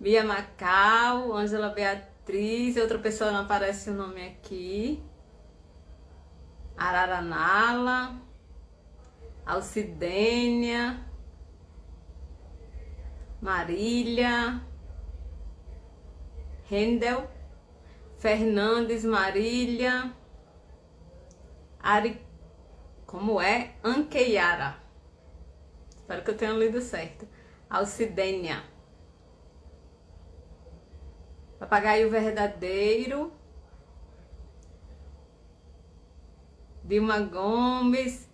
Bia Macau, Ângela Beatriz, outra pessoa não aparece o nome aqui. Araranala, Alcidênia, Marília, Rendel, Fernandes, Marília, Ari, como é? Anqueiara. Espero que eu tenha lido certo. Alcidênia. Papagaio Verdadeiro. Dilma Gomes.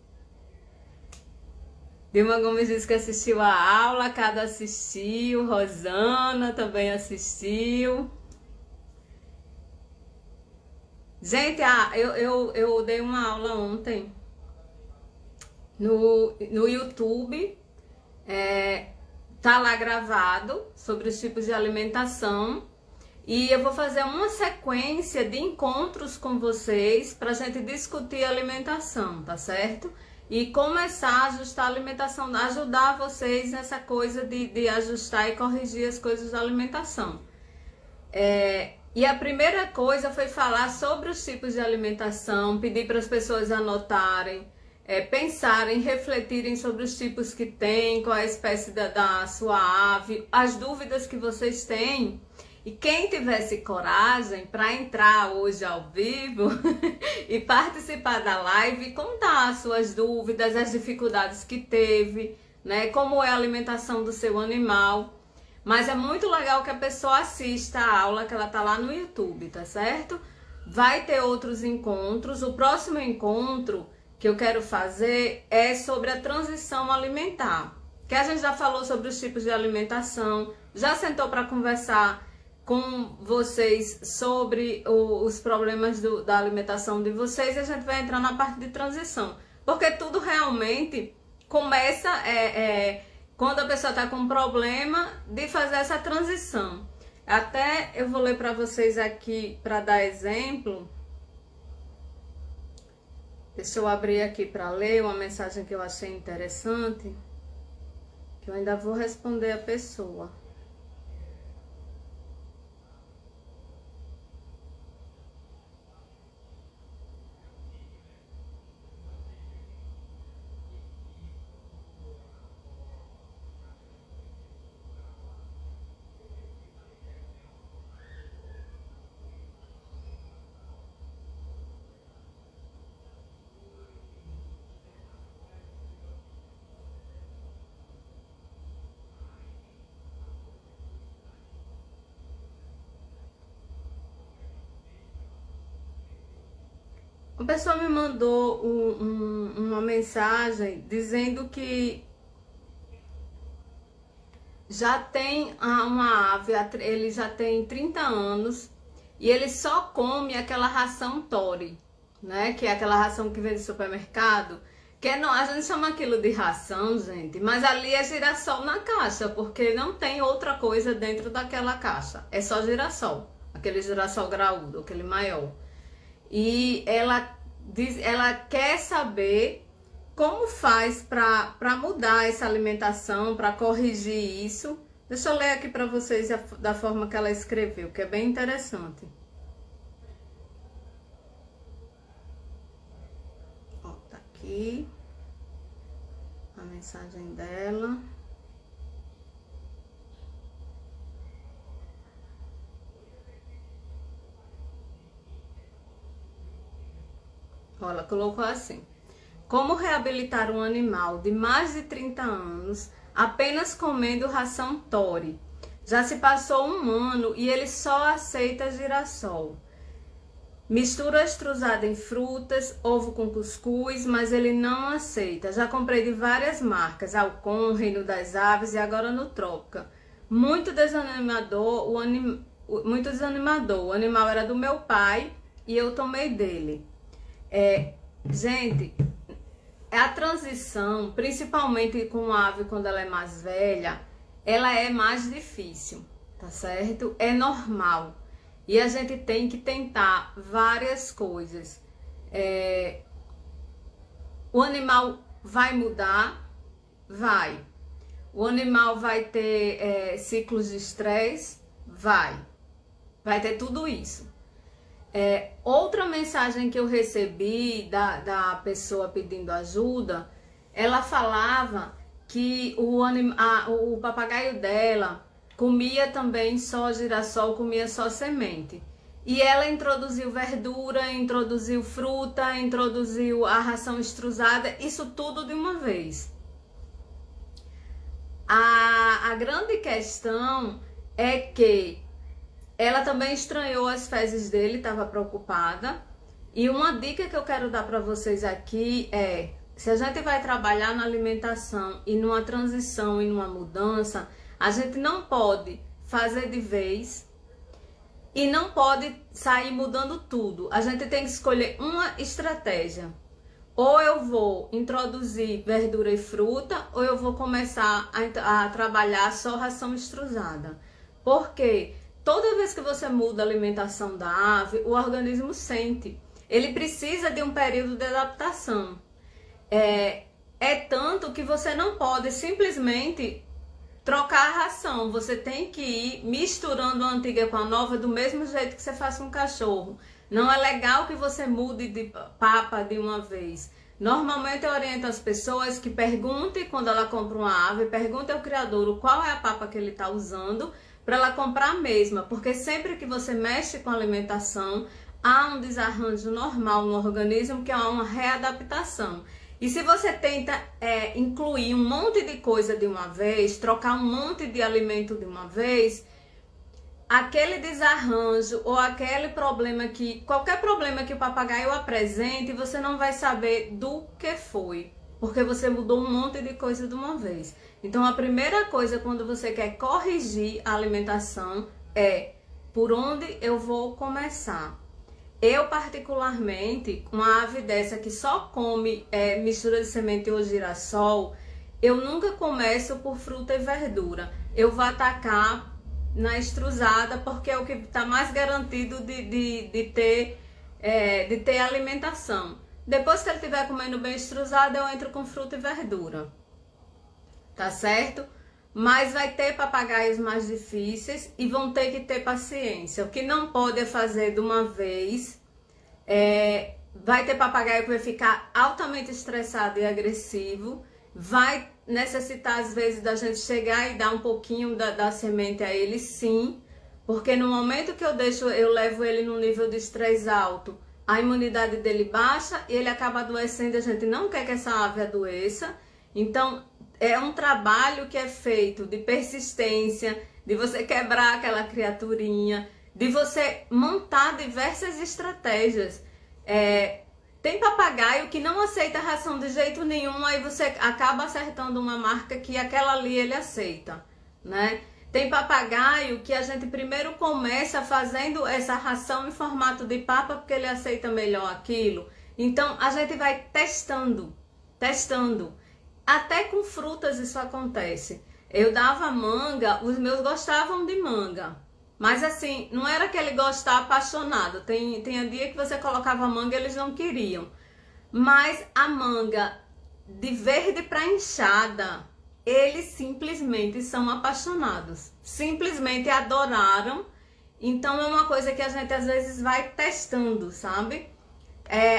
Dilma Gomes disse que assistiu a aula, Cada assistiu, Rosana também assistiu. Gente, eu dei uma aula ontem no YouTube, tá lá gravado sobre os tipos de alimentação. E eu vou fazer uma sequência de encontros com vocês para a gente discutir alimentação, tá certo? E começar a ajustar a alimentação, ajudar vocês nessa coisa de ajustar e corrigir as coisas da alimentação. E a primeira coisa foi falar sobre os tipos de alimentação, pedir para as pessoas anotarem, pensarem, refletirem sobre os tipos que tem, qual é a espécie da sua ave, as dúvidas que vocês têm. E quem tivesse coragem para entrar hoje ao vivo e participar da live, contar as suas dúvidas, as dificuldades que teve, né? Como é a alimentação do seu animal. Mas é muito legal que a pessoa assista a aula, que ela tá lá no YouTube, tá certo? Vai ter outros encontros. O próximo encontro que eu quero fazer é sobre a transição alimentar. Que a gente já falou sobre os tipos de alimentação, já sentou para conversar com vocês sobre os problemas da alimentação de vocês, e a gente vai entrar na parte de transição. Porque tudo realmente começa quando a pessoa está com um problema de fazer essa transição. Até eu vou ler para vocês aqui para dar exemplo. Deixa eu abrir aqui para ler uma mensagem que eu achei interessante, que eu ainda vou responder a pessoa. Uma pessoa me mandou uma mensagem dizendo que já tem uma ave, ele já tem 30 anos e ele só come aquela ração Tori, né? Que é aquela ração que vem do supermercado. A gente chama aquilo de ração, gente, mas ali é girassol na caixa, porque não tem outra coisa dentro daquela caixa. É só girassol, aquele girassol graúdo, aquele maior. E ela quer saber como faz para mudar essa alimentação, para corrigir isso. Deixa eu ler aqui para vocês da forma que ela escreveu, que é bem interessante. Ó, tá aqui a mensagem dela. Ela colocou assim: como reabilitar um animal de mais de 30 anos apenas comendo ração Tori? Já se passou 1 ano e ele só aceita girassol. Mistura extrusada em frutas, ovo com cuscuz, mas ele não aceita. Já comprei de várias marcas, Alcon, Reino das Aves e agora no Trópica. Muito desanimador, muito desanimador. O animal era do meu pai e eu tomei dele. Gente, a transição, principalmente com a ave quando ela é mais velha, ela é mais difícil, tá certo? É normal. E a gente tem que tentar várias coisas. O animal vai mudar? Vai. O animal vai ter ciclos de estresse? Vai ter tudo isso. Outra mensagem que eu recebi da pessoa pedindo ajuda, ela falava que o papagaio dela comia também só girassol, comia só semente. E ela introduziu verdura, introduziu fruta, introduziu a ração extrusada, isso tudo de uma vez. A grande questão é que ela também estranhou as fezes dele, estava preocupada. E uma dica que eu quero dar para vocês aqui é: se a gente vai trabalhar na alimentação e numa transição e numa mudança, a gente não pode fazer de vez e não pode sair mudando tudo. A gente tem que escolher uma estratégia. Ou eu vou introduzir verdura e fruta, ou eu vou começar a trabalhar só ração extrusada. Porque toda vez que você muda a alimentação da ave, o organismo sente. Ele precisa de um período de adaptação. É tanto que você não pode simplesmente trocar a ração. Você tem que ir misturando a antiga com a nova do mesmo jeito que você faz com um cachorro. Não é legal que você mude de papa de uma vez. Normalmente eu oriento as pessoas que perguntem quando ela compra uma ave, pergunte ao criadouro qual é a papa que ele está usando para ela comprar a mesma. Porque sempre que você mexe com a alimentação, há um desarranjo normal no organismo, que é uma readaptação. E se você tenta incluir um monte de coisa de uma vez, trocar um monte de alimento de uma vez, aquele desarranjo ou aquele problema qualquer problema que o papagaio apresente, você não vai saber do que foi, porque você mudou um monte de coisa de uma vez. Então a primeira coisa quando você quer corrigir a alimentação é: por onde eu vou começar? Eu particularmente, uma ave dessa que só come mistura de semente ou girassol, eu nunca começo por fruta e verdura. Eu vou atacar na extrusada, porque é o que está mais garantido de ter alimentação. Depois que ele estiver comendo bem extrusado, eu entro com fruta e verdura. Tá certo? Mas vai ter papagaios mais difíceis e vão ter que ter paciência. O que não pode é fazer de uma vez. Vai ter papagaio que vai ficar altamente estressado e agressivo. Vai necessitar, às vezes, da gente chegar e dar um pouquinho da semente a ele, sim. Porque no momento que eu levo ele num nível de estresse alto, a imunidade dele baixa e ele acaba adoecendo. A gente não quer que essa ave adoeça. Então, é um trabalho que é feito de persistência, de você quebrar aquela criaturinha, de você montar diversas estratégias. Tem papagaio que não aceita ração de jeito nenhum, aí você acaba acertando uma marca que aquela ali ele aceita, né? Tem papagaio que a gente primeiro começa fazendo essa ração em formato de papa, porque ele aceita melhor aquilo. Então, a gente vai testando. Até com frutas isso acontece. Eu dava manga, os meus gostavam de manga. Mas assim, não era aquele gostar apaixonado. Tem dia que você colocava manga e eles não queriam. Mas a manga de verde para inchada, eles simplesmente são apaixonados. Simplesmente adoraram. Então é uma coisa que a gente às vezes vai testando, sabe?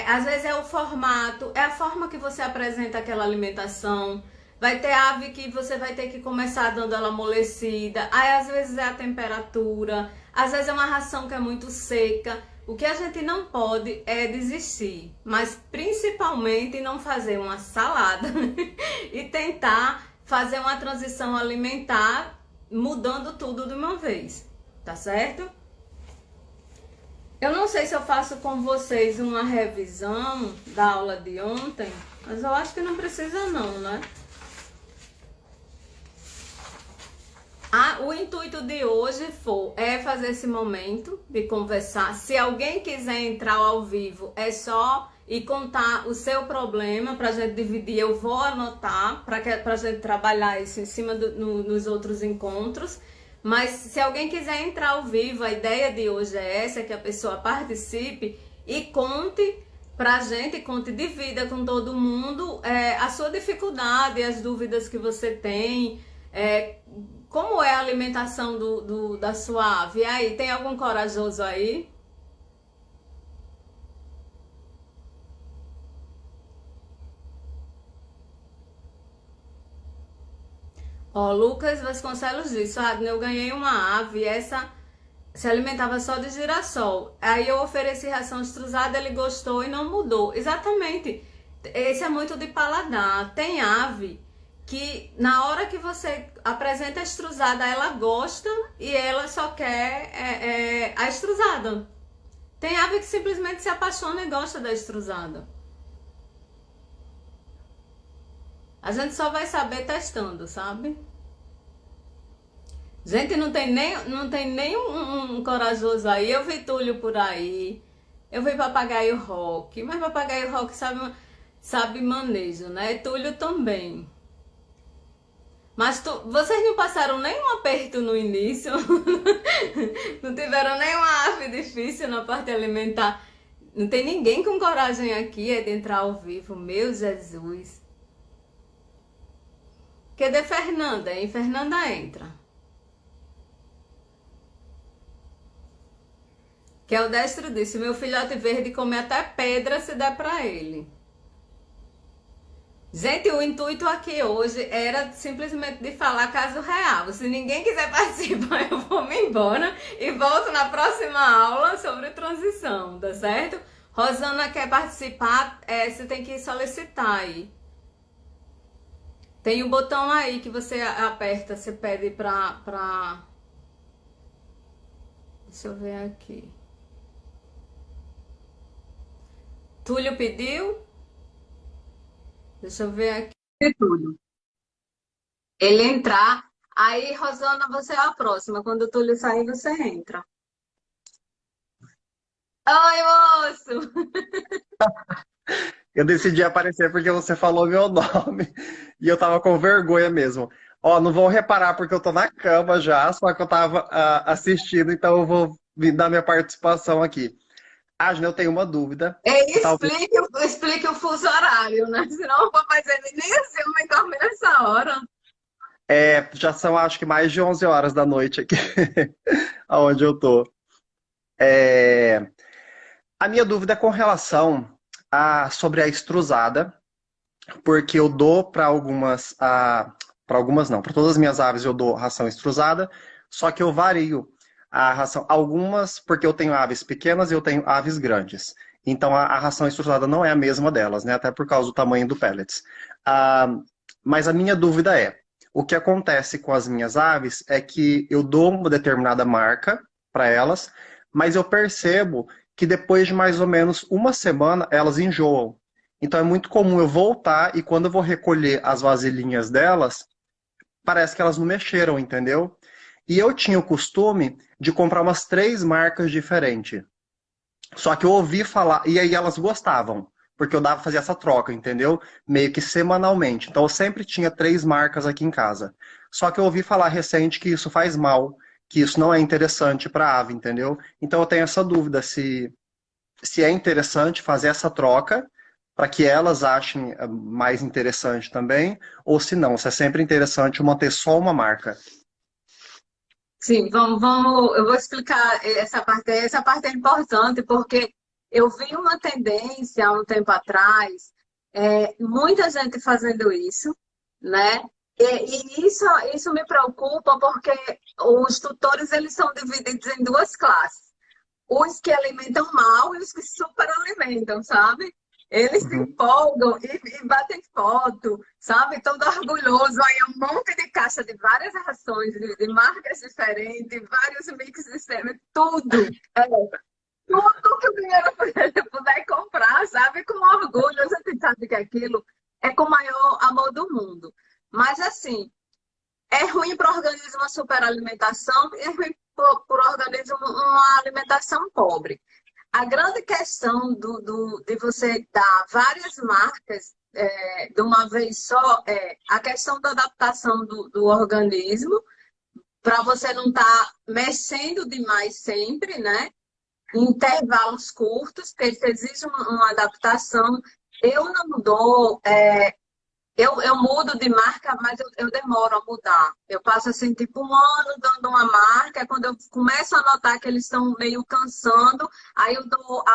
Às vezes é o formato, é a forma que você apresenta aquela alimentação. Vai ter ave que você vai ter que começar dando ela amolecida. Aí às vezes é a temperatura, às vezes é uma ração que é muito seca. O que a gente não pode é desistir, mas principalmente não fazer uma salada e tentar fazer uma transição alimentar mudando tudo de uma vez, tá certo? Eu não sei se eu faço com vocês uma revisão da aula de ontem, mas eu acho que não precisa não, né? O intuito de hoje é fazer esse momento de conversar. Se alguém quiser entrar ao vivo, é só ir contar o seu problema pra gente dividir. Eu vou anotar pra gente trabalhar isso em cima nos outros encontros. Mas se alguém quiser entrar ao vivo, a ideia de hoje é essa, que a pessoa participe e conte pra gente, divida com todo mundo a sua dificuldade, as dúvidas que você tem. É, como é a alimentação da sua ave? E aí, tem algum corajoso aí? Ó, Lucas Vasconcelos disse, Adne, eu ganhei uma ave, essa se alimentava só de girassol. Aí eu ofereci ração estrusada, ele gostou e não mudou. Exatamente. Esse é muito de paladar. Tem ave que na hora que você apresenta a estrusada, ela gosta e ela só quer a estrusada. Tem ave que simplesmente se apaixona e gosta da estrusada. A gente só vai saber testando, sabe? Gente, não tem nem um corajoso aí. Eu vi Túlio por aí. Eu vi Papagaio Rock. Mas Papagaio Rock sabe manejo, né? Túlio também. Mas vocês não passaram nenhum aperto no início? Não tiveram nenhuma ave difícil na parte alimentar? Não tem ninguém com coragem aqui de entrar ao vivo. Meu Jesus. Cadê Fernanda, hein? Fernanda entra. Que é o Destro disse, meu filhote verde come até pedra se der pra ele. Gente, o intuito aqui hoje era simplesmente de falar caso real. Se ninguém quiser participar, eu vou me embora e volto na próxima aula sobre transição, tá certo? Rosana quer participar, você tem que solicitar aí. Tem um botão aí que você aperta, você pede pra... Deixa eu ver aqui. Túlio pediu? Deixa eu ver aqui. Tudo. Ele entrar. Aí, Rosana, você é a próxima. Quando o Túlio sair, você entra. Oi, moço! Eu decidi aparecer porque você falou meu nome e eu tava com vergonha mesmo. Ó, não vão reparar porque eu tô na cama já, só que eu tava assistindo, então eu vou vir dar minha participação aqui. Agnes, eu tenho uma dúvida. E Talvez, explique o fuso horário, né? Senão o papai nem assim, eu me dormir nessa hora. já são acho que mais de 11 horas da noite aqui, aonde eu tô. É, a minha dúvida é com relação sobre a extrusada, porque eu dou para algumas não, para todas as minhas aves eu dou ração extrusada, só que eu vario a ração, algumas porque eu tenho aves pequenas e eu tenho aves grandes. Então a ração extrusada não é a mesma delas, né? Até por causa do tamanho do pellets. Ah, mas a minha dúvida é, o que acontece com as minhas aves é que eu dou uma determinada marca para elas, mas eu percebo que depois de mais ou menos uma semana elas enjoam. Então é muito comum eu voltar e quando eu vou recolher as vasilhinhas delas, parece que elas não mexeram, entendeu? E eu tinha o costume de comprar umas 3 marcas diferentes. Só que eu ouvi falar, e aí elas gostavam, porque eu dava fazer essa troca, entendeu? Meio que semanalmente. Então eu sempre tinha 3 marcas aqui em casa. Só que eu ouvi falar recente que isso faz mal, que isso não é interessante para a ave, entendeu? Então eu tenho essa dúvida se é interessante fazer essa troca para que elas achem mais interessante também, ou se não, se é sempre interessante manter só uma marca. Sim, eu vou explicar essa parte. Essa parte é importante porque eu vi uma tendência há um tempo atrás, muita gente fazendo isso, né? E isso me preocupa porque os tutores eles são divididos em duas classes. Os que alimentam mal e os que super alimentam, sabe? Eles se Uhum. empolgam e batem foto, sabe? Todo orgulhoso. Aí é um monte de caixa de várias rações, de marcas diferentes, vários mix diferentes, tudo. Tudo que o dinheiro puder comprar, sabe? Com orgulho. A gente sabe que aquilo é com o maior amor do mundo. Mas assim, é ruim para o organismo a superalimentação e é ruim para o organismo uma alimentação pobre. A grande questão de você dar várias marcas de uma vez só é a questão da adaptação do organismo, para você não estar mexendo demais sempre, né? Em intervalos curtos, porque isso exige uma adaptação. Eu não dou Eu mudo de marca, mas eu demoro a mudar. Eu passo assim, tipo, um ano dando uma marca, quando eu começo a notar que eles estão meio cansando, aí eu dou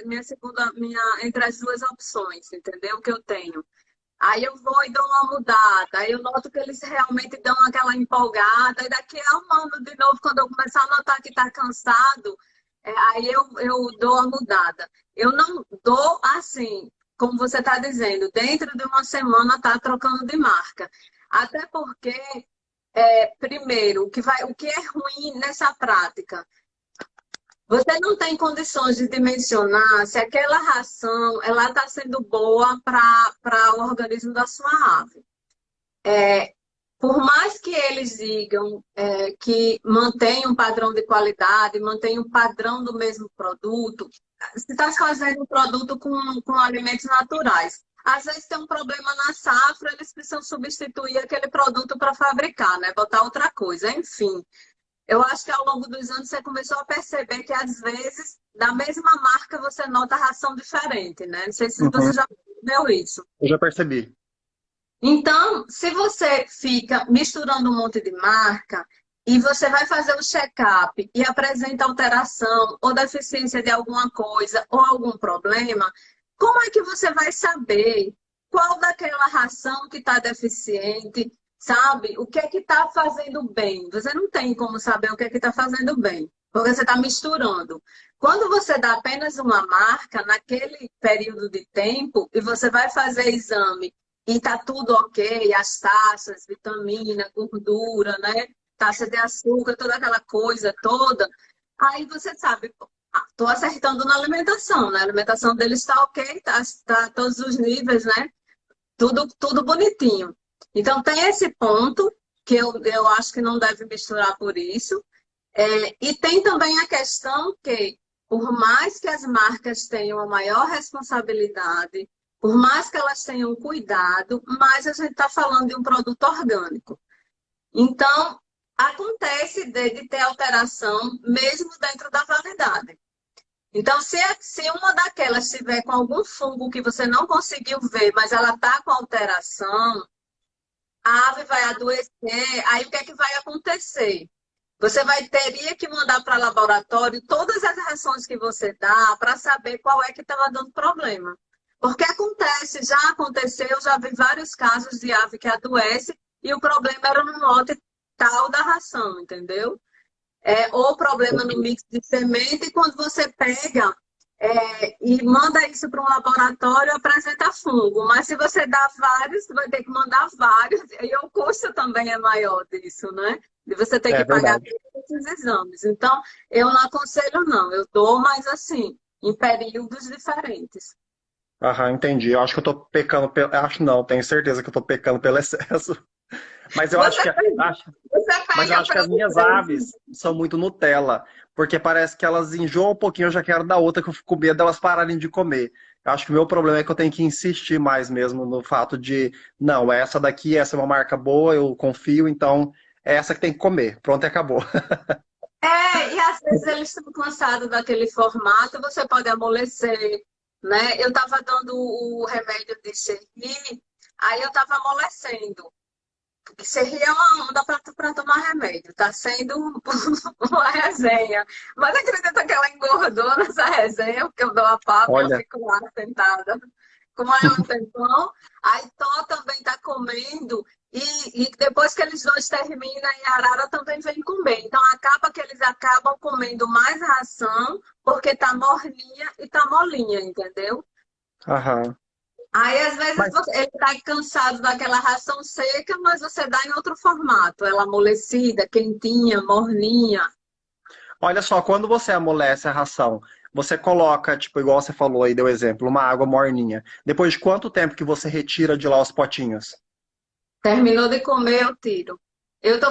minha segunda, entre as duas opções, entendeu? Que eu tenho. Aí eu vou e dou uma mudada, aí eu noto que eles realmente dão aquela empolgada, e daqui a um ano de novo, quando eu começar a notar que está cansado, aí eu dou a mudada. Eu não dou assim, como você está dizendo, dentro de uma semana está trocando de marca. Até porque, primeiro, o que é ruim nessa prática? Você não tem condições de dimensionar se aquela ração ela está sendo boa para o organismo da sua ave. Por mais que eles digam que mantém um padrão de qualidade, mantém um padrão do mesmo produto, se está fazendo um produto com alimentos naturais. Às vezes tem um problema na safra, eles precisam substituir aquele produto para fabricar, né? Botar outra coisa, enfim. Eu acho que ao longo dos anos você começou a perceber que, às vezes, da mesma marca, você nota ração diferente, né? Não sei se você Uhum, já percebeu isso. eu já percebi. Então, se você fica misturando um monte de marca e você vai fazer o check-up e apresenta alteração ou deficiência de alguma coisa ou algum problema, como é que você vai saber qual daquela ração que está deficiente, sabe? O que é que está fazendo bem? Você não tem como saber o que é que está fazendo bem, porque você está misturando. Quando você dá apenas uma marca naquele período de tempo e você vai fazer exame e tá tudo ok, as taxas, vitamina, gordura, né? Taxa de açúcar, toda aquela coisa toda. Aí você sabe, tô acertando na alimentação, né? A alimentação dele está ok, tá todos os níveis, né? Tudo bonitinho. Então tem esse ponto que eu acho que não deve misturar por isso. E tem também a questão que, por mais que as marcas tenham a maior responsabilidade, por mais que elas tenham cuidado, mas a gente está falando de um produto orgânico. Então, acontece de ter alteração mesmo dentro da validade. Então, se uma daquelas estiver com algum fungo que você não conseguiu ver, mas ela está com alteração, a ave vai adoecer, aí o que é que vai acontecer? Você teria que mandar para laboratório todas as rações que você dá para saber qual é que estava dando problema. Porque acontece, já aconteceu, já vi vários casos de ave que adoece e o problema era no lote tal da ração, entendeu? Ou problema no mix de semente, e quando você pega e manda isso para um laboratório, apresenta fungo. Mas se você dá vários, você vai ter que mandar vários, e o custo também é maior disso, né? De você ter É que pagar verdade. todos esses exames. Então, eu não aconselho, não. Eu dou, mas assim, em períodos diferentes. Aham, entendi. Eu acho que eu tô pecando pelo. Acho não, tenho certeza que eu tô pecando pelo excesso. Mas eu acho Você, que você Mas eu pega acho que as pelo minhas preço. aves são muito Nutella, porque parece que elas enjoam um pouquinho, eu já quero dar outra que eu fico com medo delas pararem de comer. Eu acho que o meu problema é que eu tenho que insistir mais mesmo no fato de, não, essa daqui, essa é uma marca boa, eu confio, então é essa que tem que comer. Pronto, e acabou. E às vezes eles estão cansados daquele formato, você pode amolecer, né? Eu estava dando o remédio de Xerri, aí eu estava amolecendo. Porque Xerri é uma onda para tomar remédio, tá sendo uma resenha. Mas acredita que ela engordou nessa resenha, porque eu dou a papa e eu Olha, fico lá sentada. Como é um tempão, aí Tó também tá comendo, e depois que eles dois terminam, e a Arara também vem comer. Então acaba que eles acabam comendo mais ração, porque tá morninha e tá molinha, entendeu? aham. Aí, às vezes, Mas ele está cansado daquela ração seca, mas você dá em outro formato. Ela amolecida, quentinha, morninha. olha só, quando você amolece a ração, você coloca, tipo, igual você falou aí, deu exemplo, uma água morninha. Depois de quanto tempo que você retira de lá os potinhos? Terminou de comer, eu tiro.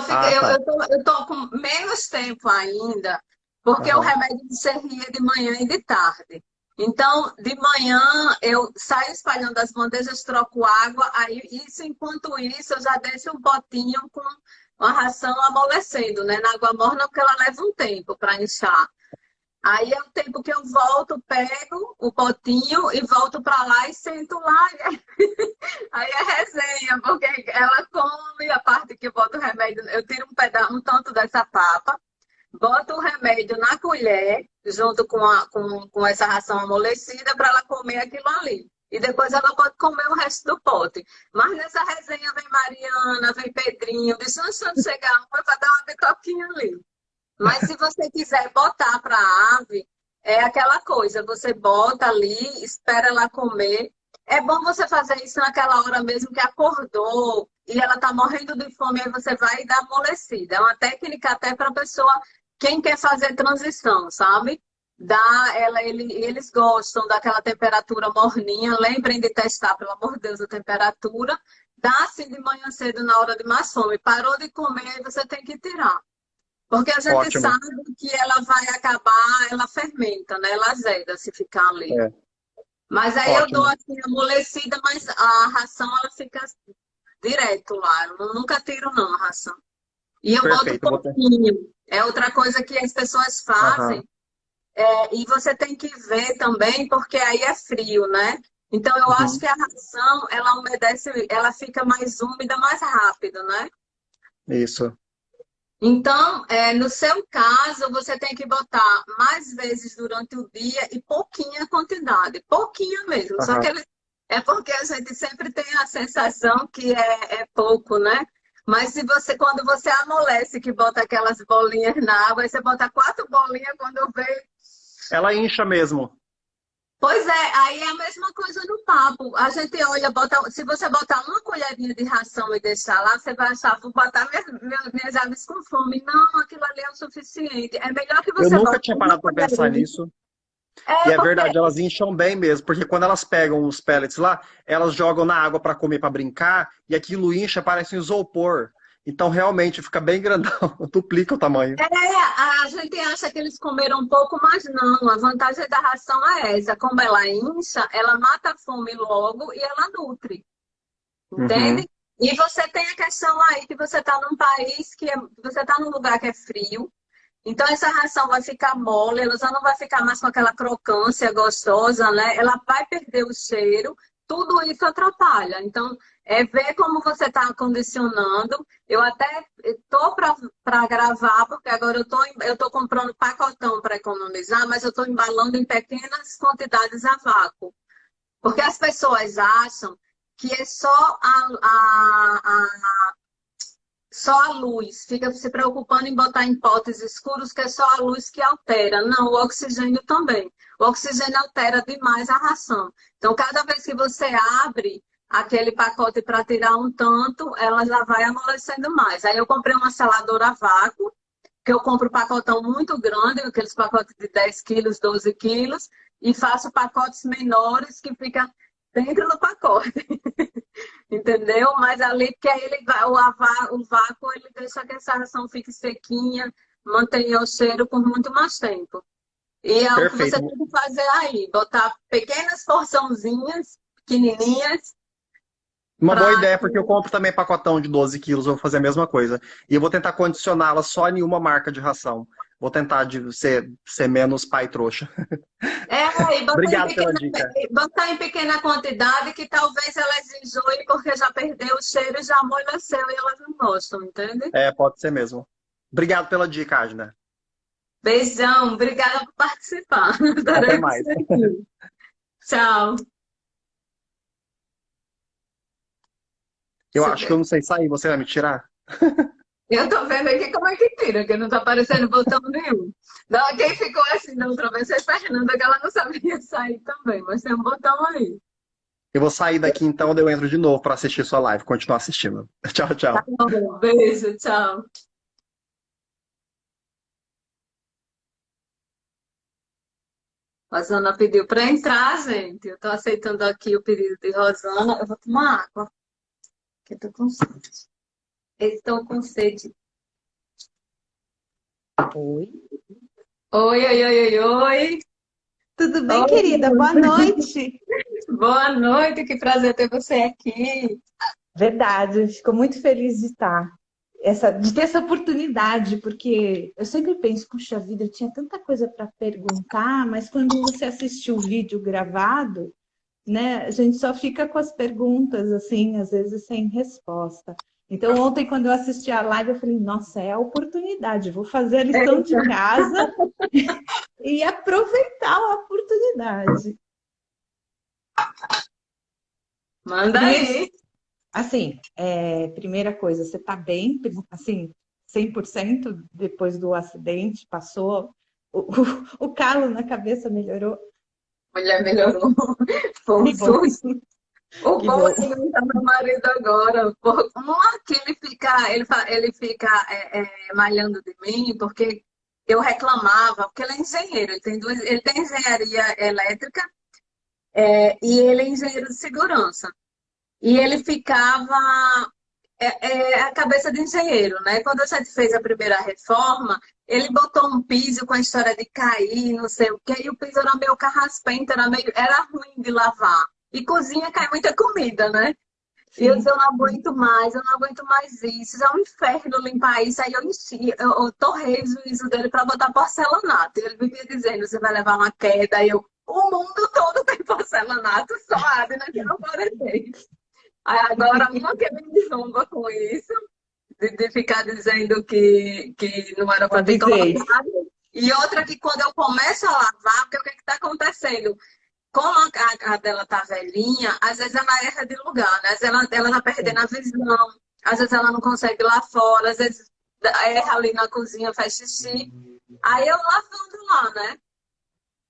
Ah, tá. Eu tô com menos tempo ainda, porque o Aham. remédio de serria é de manhã e de tarde. Então, de manhã eu saio espalhando as bandejas, troco água, aí enquanto isso eu já deixo um potinho com uma ração amolecendo, né? Na água morna, porque ela leva um tempo para inchar. Aí é o tempo que eu volto, pego o potinho e volto para lá e sento lá. Aí é resenha, porque ela come a parte que eu boto o remédio. Eu tiro um pedaço, um tanto dessa papa, boto o remédio na colher, junto com essa ração amolecida, para ela comer aquilo ali. E depois ela pode comer o resto do pote. Mas nessa resenha vem Mariana, vem Pedrinho, deixa eu chegar uma para dar uma bitoquinha ali. Mas se você quiser botar para a ave, é aquela coisa, você bota ali, espera ela comer. É bom você fazer isso naquela hora mesmo que acordou e ela está morrendo de fome, aí você vai dar amolecida. É uma técnica até para a pessoa, quem quer fazer transição, sabe? Eles gostam daquela temperatura morninha. Lembrem de testar, pelo amor de Deus, a temperatura. Dá assim de manhã cedo na hora de mais fome. Parou de comer, aí você tem que tirar. Porque a gente Ótimo. sabe que ela vai acabar, ela fermenta, né? Ela azeda se ficar ali. É, Mas aí eu dou ótimo. assim amolecida, mas a ração ela fica direto lá. Eu nunca tiro não a ração. E eu boto Perfeito. pouquinho. É outra coisa que as pessoas Aham. fazem. E você tem que ver também, porque aí é frio, né? Então eu acho Uhum. que a ração, ela umedece, ela fica mais úmida mais rápido, né? Isso. Então, no seu caso, você tem que botar mais vezes durante o dia e pouquinha quantidade, pouquinha mesmo. Só que Aham. é porque a gente sempre tem a sensação que é pouco, né? Mas se você, quando você amolece, que bota aquelas bolinhas na água, aí você bota 4 bolinhas quando vê. Ela incha mesmo. Pois é, aí é a mesma coisa no papo. A gente olha, se você botar uma colherinha de ração e deixar lá, você vai achar, vou botar minhas aves com fome. Não, aquilo ali é o suficiente. É melhor que Eu você nunca bote tinha uma parado para pensar colherinha. nisso. E É, é porque verdade, elas incham bem mesmo, porque quando elas pegam os pellets lá, elas jogam na água para comer, para brincar, e aquilo incha, parece um isopor. Então realmente fica bem grandão, duplica o tamanho. a gente acha que eles comeram um pouco, mas não. A vantagem da ração é essa. Como ela incha, ela mata a fome logo e ela nutre. Uhum. Entende? E você tem a questão aí que você está num país você está num lugar que é frio. Então, essa ração vai ficar mole, ela já não vai ficar mais com aquela crocância gostosa, né? Ela vai perder o cheiro, tudo isso atrapalha. Então, é ver como você está condicionando. Eu até estou para gravar, porque agora eu tô comprando pacotão para economizar, mas eu estou embalando em pequenas quantidades a vácuo. Porque as pessoas acham que é só a luz, fica se preocupando em botar em potes escuros, que é só a luz que altera. Não, o oxigênio também. O oxigênio altera demais a ração. Então, cada vez que você abre aquele pacote para tirar um tanto, ela já vai amolecendo mais. Aí eu comprei uma seladora a vácuo, que eu compro pacotão muito grande, aqueles pacotes de 10 quilos, 12 quilos, e faço pacotes menores que fica dentro do pacote. Entendeu? Mas ali, porque aí o vácuo, ele deixa que essa ração fique sequinha, mantenha o cheiro por muito mais tempo. E é o que você Perfeito. tem que fazer aí, botar pequenas porçãozinhas, pequenininhas, Uma boa para... ideia, porque eu compro também pacotão de 12 quilos, eu vou fazer a mesma coisa. E eu vou tentar condicioná-la só em uma marca de ração. Vou tentar ser menos pai trouxa. E Obrigado pela dica. botar em pequena quantidade, que talvez elas enjoem porque já perdeu o cheiro, já amoleceu e elas não gostam, entende? É, pode ser mesmo. Obrigado pela dica, Agna. Beijão, obrigada por participar. Até Adorei mais. você aqui. Tchau. Eu Deixa eu acho que eu ver. não sei sair, você vai me tirar? Eu tô vendo aqui como é que tira, que não tá aparecendo botão nenhum. Não, quem ficou assim da outra vez foi a Fernanda, que ela não sabia sair também, mas tem um botão aí. Eu vou sair daqui então, daí eu entro de novo para assistir sua live, continuar assistindo. Tchau, Tá tchau. bom, beijo, tchau. A Rosana pediu para entrar, gente. Eu tô aceitando aqui o pedido de Rosana. Eu vou tomar água, que eu tô com sede. Estou com sede. Oi. Oi, oi, oi, oi, oi. Tudo bem, querida? Boa Oi. noite. Boa noite, que prazer ter você aqui. Verdade, fico muito feliz de estar. de ter essa oportunidade, porque eu sempre penso, puxa vida, eu tinha tanta coisa para perguntar, mas quando você assiste o vídeo gravado, né, a gente só fica com as perguntas, assim, às vezes sem resposta. Então, ontem, quando eu assisti a live, eu falei, nossa, é a oportunidade, vou fazer a lição de casa e aproveitar a oportunidade. Manda Primeiro, aí. assim, primeira coisa, você está bem, assim, 100% depois do acidente, passou, o calo na cabeça melhorou? Mulher melhorou. Foi um Que bom, susto. O que bom é bom. que não tá meu marido agora. Uma que ele fica malhando de mim, porque eu reclamava, porque ele é engenheiro, ele tem engenharia elétrica, e ele é engenheiro de segurança. E ele ficava a cabeça de engenheiro, né? Quando a gente fez a primeira reforma, ele botou um piso com a história de cair, não sei o quê, e o piso era meio carraspento, era ruim de lavar. E cozinha cai muita comida, né? E eu disse, Sim. eu não aguento mais isso é um inferno limpar isso. Aí eu torrei o juízo dele para botar porcelanato. E ele vivia dizendo, você vai levar uma queda. Aí o mundo todo tem porcelanato, só a Adna que não pode ter. Aí agora, uma que me zomba com isso, de ficar dizendo que não era para ter Avisei. colocado. E outra que quando eu começo a lavar, porque o que está acontecendo? Como a dela tá velhinha, às vezes ela erra de lugar, né? Às vezes ela tá perdendo a visão, às vezes ela não consegue ir lá fora, às vezes erra ali na cozinha, faz xixi. Aí eu lavando lá, né?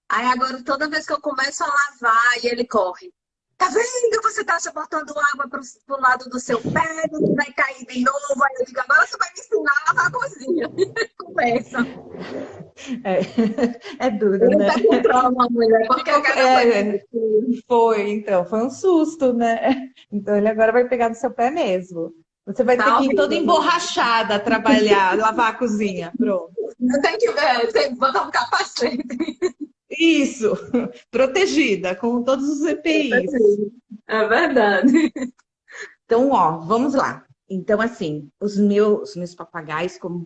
Aí agora toda vez que eu começo a lavar, e ele corre. Tá vendo? Você tá botando água pro lado do seu pé, você vai cair de novo. Aí eu digo, agora você vai me ensinar a lavar a cozinha. Começa. É duro, Ele né? tá com trauma, mulher, porque aquela É, coisa. foi um susto, né? Então ele agora vai pegar no seu pé mesmo. Você vai ter Tá que ir toda horrível. emborrachada a trabalhar, lavar a cozinha. Pronto. Tem que botar um capacete. Isso, protegida, com todos os EPIs. É verdade. Então, ó, vamos lá. Então, assim, os meus papagaios, como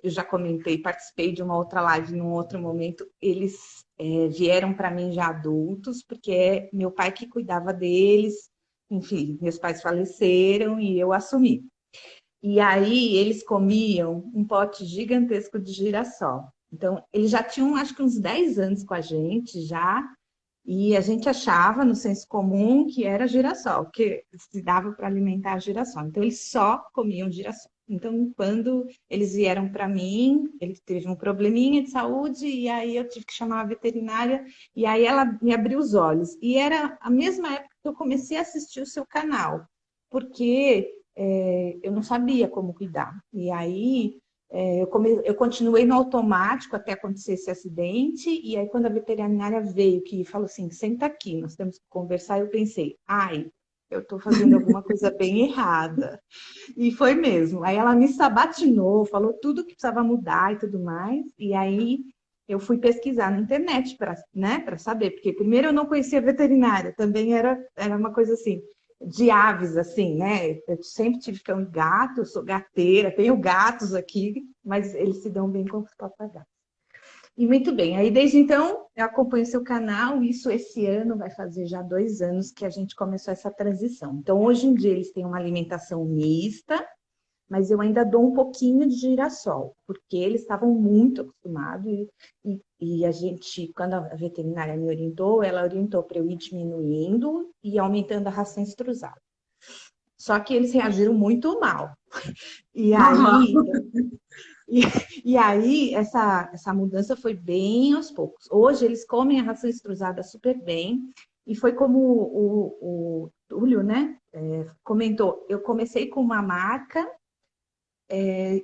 eu já comentei, participei de uma outra live num outro momento, eles vieram para mim já adultos, porque é meu pai que cuidava deles. Enfim, meus pais faleceram e eu assumi. E aí eles comiam um pote gigantesco de girassol. Então, eles já tinham, acho que uns 10 anos com a gente já, e a gente achava no senso comum que era girassol, que se dava para alimentar girassol. Então, eles só comiam girassol. Então, quando eles vieram para mim, ele teve um probleminha de saúde, e aí eu tive que chamar a veterinária, e aí ela me abriu os olhos. E era a mesma época que eu comecei a assistir o seu canal, porque eu não sabia como cuidar. E aí eu continuei no automático até acontecer esse acidente, e aí quando a veterinária veio que falou assim, senta aqui, nós temos que conversar, eu pensei, ai, eu estou fazendo alguma coisa bem errada. E foi mesmo. Aí ela me sabatinou, falou tudo que precisava mudar e tudo mais, e aí eu fui pesquisar na internet para, né, para saber, porque primeiro eu não conhecia veterinária, também era uma coisa assim, de aves, assim, né? Eu sempre tive cão e gato, eu sou gateira, tenho gatos aqui, mas eles se dão bem com os papagaios. E muito bem, aí desde então eu acompanho seu canal, isso esse ano vai fazer já 2 anos que a gente começou essa transição. Então, hoje em dia eles têm uma alimentação mista, mas eu ainda dou um pouquinho de girassol, porque eles estavam muito acostumados e a gente, quando a veterinária me orientou, ela orientou para eu ir diminuindo e aumentando a ração extrusada. Só que eles reagiram muito mal. E Normal. aí, e aí essa mudança foi bem aos poucos. Hoje eles comem a ração extrusada super bem, e foi como o Túlio, né, comentou, eu comecei com uma marca,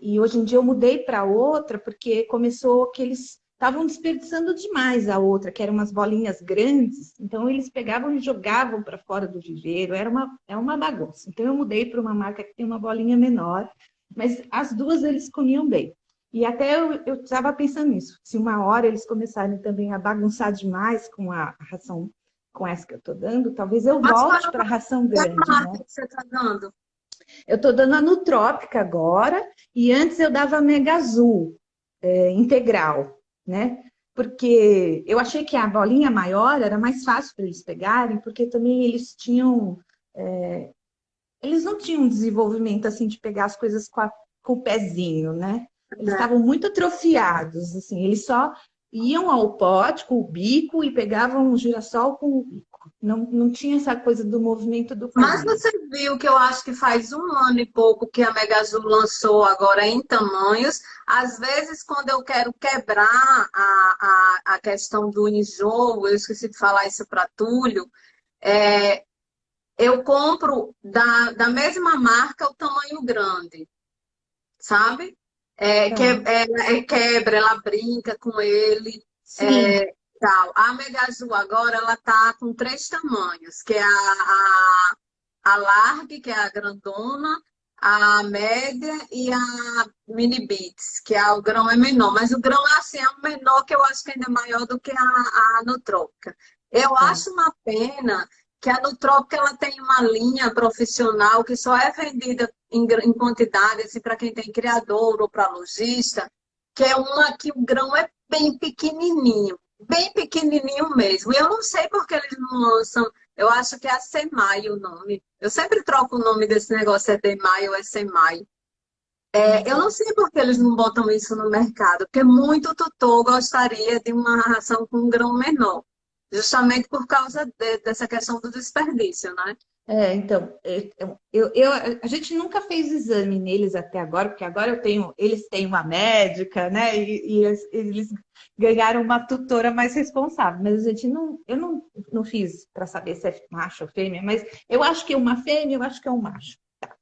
e hoje em dia eu mudei para outra, porque começou que eles estavam desperdiçando demais a outra, que eram umas bolinhas grandes, então eles pegavam e jogavam para fora do viveiro, é uma bagunça. Então eu mudei para uma marca que tem uma bolinha menor, mas as duas eles comiam bem. E até eu estava pensando nisso, se uma hora eles começarem também a bagunçar demais com a ração, com essa que eu estou dando, talvez eu Mas qual volte para a ração é a grande, marca né? que você está dando? Eu estou dando a Nutrópica agora, e antes eu dava a Mega Azul, integral, né? Porque eu achei que a bolinha maior era mais fácil para eles pegarem, porque também eles tinham. Eles não tinham um desenvolvimento assim de pegar as coisas com o pezinho, né? Eles estavam muito atrofiados, assim, eles só iam ao pote com o bico e pegavam o girassol com o bico. Não tinha essa coisa do movimento do Mas pezinho. você viu que eu acho que faz 1 ano e pouco que a Mega Azul lançou agora em tamanhos. Às vezes, quando eu quero quebrar a questão do enjoo, eu esqueci de falar isso para Túlio, é, eu compro da mesma marca o tamanho grande, sabe? Tá. Quebra, ela brinca com ele, Sim, tal. A Mega Azul agora ela tá com 3 tamanhos, que é a large, que é a grandona, a média e a mini bits, que é o grão é menor. Mas o grão assim, é um menor que eu acho que ainda é maior do que a Nutrópica. Eu tá. acho uma pena que a Nutrópica ela tem uma linha profissional que só é vendida em quantidade assim, para quem tem criador ou para lojista, que é uma que o grão é bem pequenininho mesmo. E eu não sei por que eles não lançam, eu acho que é a Semai o nome. Eu sempre troco o nome desse negócio, é Demai ou é Semai. Eu não sei por que eles não botam isso no mercado, porque muito tutor gostaria de uma ração com um grão menor, justamente por causa dessa questão do desperdício, né? Então, a gente nunca fez exame neles até agora, porque agora eles têm uma médica, né? E eles ganharam uma tutora mais responsável, mas a gente não fiz para saber se é macho ou fêmea, mas eu acho que é uma fêmea, eu acho que é um macho.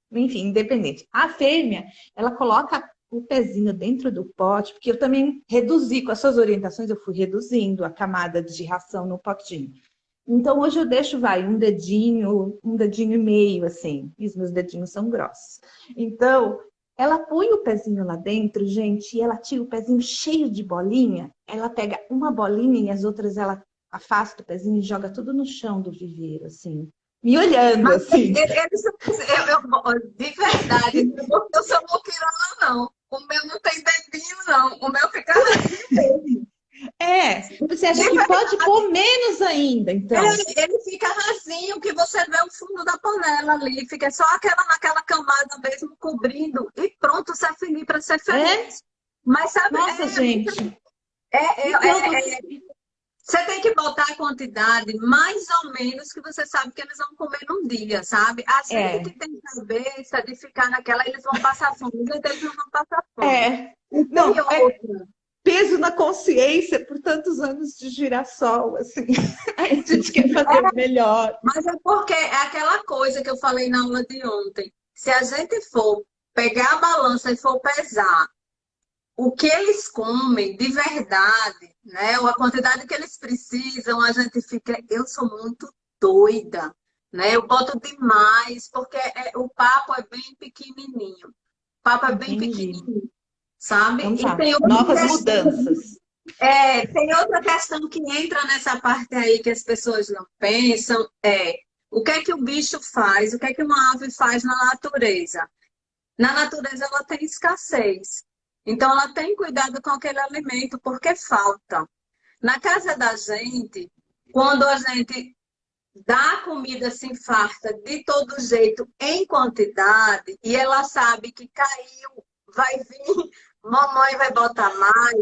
Enfim, independente. A fêmea, ela coloca o pezinho dentro do pote, porque eu também reduzi, com as suas orientações, eu fui reduzindo a camada de ração no potinho. Então, hoje eu deixo, um dedinho e meio, assim, e os meus dedinhos são grossos. Então, ela põe o pezinho lá dentro, gente, e ela tira o pezinho cheio de bolinha, ela pega uma bolinha e as outras ela afasta o pezinho e joga tudo no chão do viveiro, assim, me olhando, Mas assim. de verdade, eu sou muquirana, não. O meu não tem dedinho, não. O meu fica rasinho. Você De acha que pode verdade. pôr menos ainda, então? Ele fica rasinho, que você vê o fundo da panela ali. Fica só naquela camada mesmo cobrindo. E pronto, você é feliz para ser É? feliz. Mas sabe, Nossa, gente. é, é, Então, é, você tem que botar a quantidade mais ou menos que você sabe que eles vão comer num dia, sabe? A gente que é, tem cabeça de ficar naquela, eles vão passar fome, eles não vão passar fome. é. E tem Não, é outra. peso na consciência por tantos anos de girassol, assim. A gente quer fazer o melhor. Mas é porque é aquela coisa que eu falei na aula de ontem. Se a gente for pegar a balança e for pesar o que eles comem de verdade, né? Ou a quantidade que eles precisam, a gente fica. Eu sou muito doida, né? Eu boto demais, porque o papo é bem pequenininho. O papo é bem Entendi. pequenininho, sabe? Então E tá. tem outra Novas questão, mudanças. tem outra questão que entra nessa parte aí que as pessoas não pensam, o que é que o bicho faz, o que é que uma ave faz na natureza? Na natureza ela tem escassez. Então ela tem cuidado com aquele alimento porque falta. Na casa da gente, quando a gente dá comida assim farta de todo jeito, em quantidade, e ela sabe que caiu, vai vir, mamãe vai botar mais,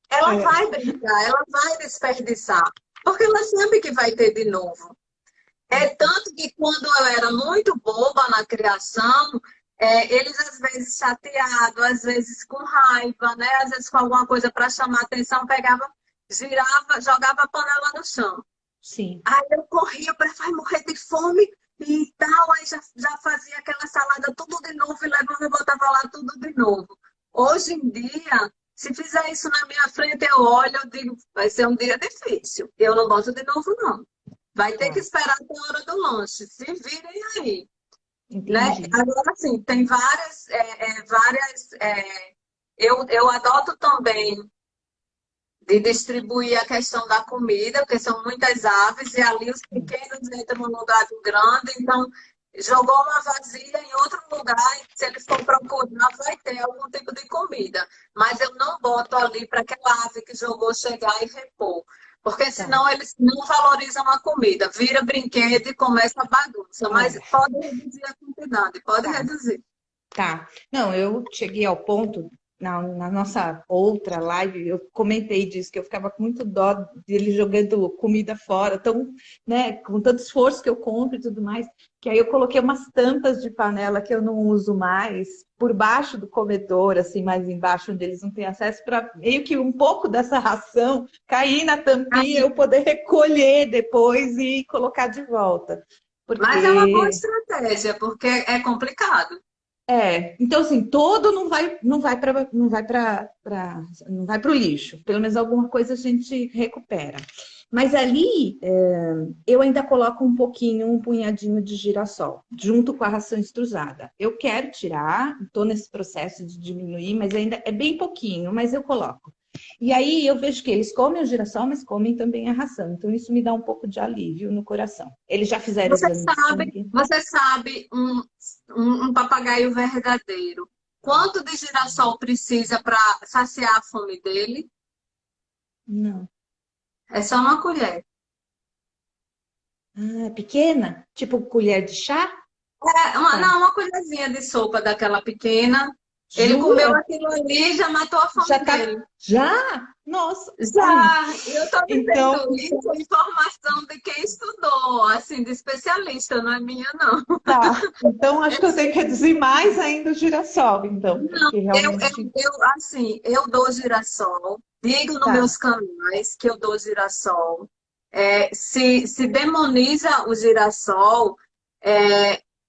ela É, vai brincar, ela vai desperdiçar, porque ela sabe que vai ter de novo. É tanto que quando eu era muito boba na criação, eles às vezes chateados, às vezes com raiva, né? Às vezes com alguma coisa para chamar atenção, pegava, girava, jogava a panela no chão. sim. Aí eu corria para vai morrer de fome e tal, aí já fazia aquela salada tudo de novo e levava e botava lá tudo de novo. Hoje em dia, se fizer isso na minha frente, eu olho, eu digo, vai ser um dia difícil. Eu não boto de novo, não. Vai ter que Tá. esperar até a hora do lanche. Se virem aí, né? Entendi. Agora, sim, tem várias. Eu adoto também de distribuir a questão da comida, porque são muitas aves, e ali os pequenos entram no lugar do grande, então jogou uma vasilha em outro lugar, e se ele for procurar, vai ter algum tipo de comida. Mas eu não boto ali para aquela ave que jogou chegar e repor. Porque Tá. senão eles não valorizam a comida, vira brinquedo e começa a bagunça. Mas É, pode reduzir a quantidade, pode tá. reduzir. Tá. Não, eu cheguei ao ponto, na nossa outra live, eu comentei disso, que eu ficava com muito dó dele jogando comida fora, tão, né, com tanto esforço que eu compro e tudo mais, que aí eu coloquei umas tampas de panela que eu não uso mais, por baixo do comedor, assim, mais embaixo, onde eles não têm acesso, para meio que um pouco dessa ração cair na tampinha, eu poder recolher depois e colocar de volta. Mas é uma boa Porque estratégia, porque é complicado. então assim, todo não vai para o lixo. Pelo menos alguma coisa a gente recupera. Mas ali eu ainda coloco um pouquinho, um punhadinho de girassol, junto com a ração extrusada. Eu quero tirar, estou nesse processo de diminuir, mas ainda é bem pouquinho, mas eu coloco. E aí eu vejo que eles comem o girassol, mas comem também a ração. Então isso me dá um pouco de alívio no coração. Eles já fizeram Você exame de sabe, sangue? você sabe um papagaio verdadeiro. Quanto de girassol precisa para saciar a fome dele? Não. É só uma colher. Ah, pequena? Tipo colher de chá? Não, Tá. uma colherzinha de sopa daquela pequena. Ele comeu Jura? aquilo ali e já matou a Já fome tá. dele. Já? Nossa. Ai, Já, eu estou então, dizendo isso, é informação de quem estudou, assim, de especialista, não é minha, não. tá. Então acho que eu tenho que reduzir mais ainda o girassol, então, Não, porque realmente. assim, eu dou girassol, digo nos Tá. meus canais que eu dou girassol. Se demoniza o girassol,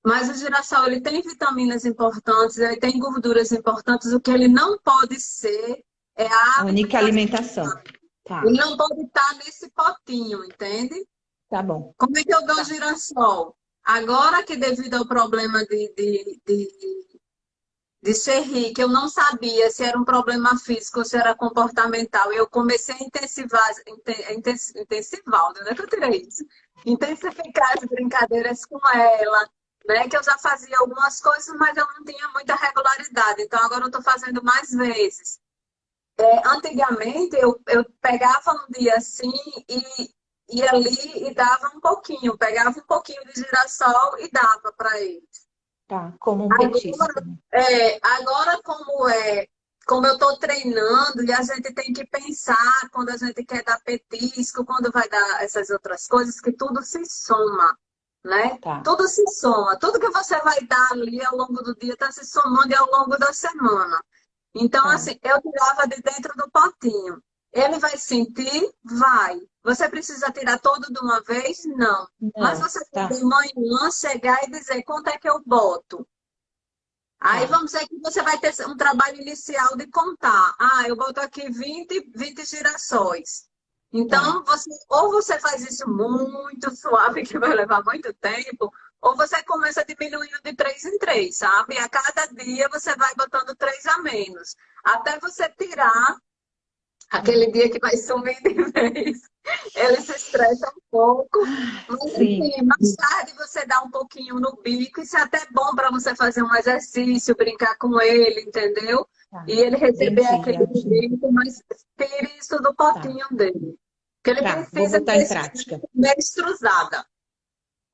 mas o girassol ele tem vitaminas importantes, ele tem gorduras importantes, o que ele não pode ser é a A ave que única está. alimentação. Tá. Ele não pode estar nesse potinho, entende? Tá bom. Como é que eu dou Tá. girassol? Agora que devido ao problema de ser rica, eu não sabia se era um problema físico ou se era comportamental. Eu comecei a intensivar, onde é que eu tirei isso? Intensificar as brincadeiras com ela, né? Que eu já fazia algumas coisas, mas eu não tinha muita regularidade. Então agora eu estou fazendo mais vezes. Antigamente eu pegava um dia assim e ia ali e dava um pouquinho, pegava um pouquinho de girassol e dava para ele. Tá. Como um petisco, Agora, né? como eu estou treinando e a gente tem que pensar quando a gente quer dar petisco, quando vai dar essas outras coisas, que tudo se soma, né? Tá. Tudo se soma. Tudo que você vai dar ali ao longo do dia está se somando e ao longo da semana. Então, Tá. assim, eu tirava de dentro do potinho. Ele vai sentir? Vai. Você precisa tirar todo de uma vez? Não. Mas Não. você pode Tá. de manhã chegar e dizer quanto é que eu boto. Aí Tá. vamos dizer que você vai ter um trabalho inicial de contar. Ah, eu boto aqui 20 girassóis. Tá. Então, ou você faz isso muito suave, que vai levar muito tempo, ou você começa diminuindo de 3 em 3, sabe? A cada dia você vai botando 3 a menos. Até você tirar Hum. aquele dia que vai sumir de vez. Ele se estressa um pouco, mas Sim. assim, mais tarde você dá um pouquinho no bico, isso é até bom para você fazer um exercício, brincar com ele, entendeu? Tá. E ele receber Entendi, aquele Jardine. bico, mas tire isso do Tá. potinho dele. Porque ele Tá. Vou precisa botar em ter prática. meio estrusada.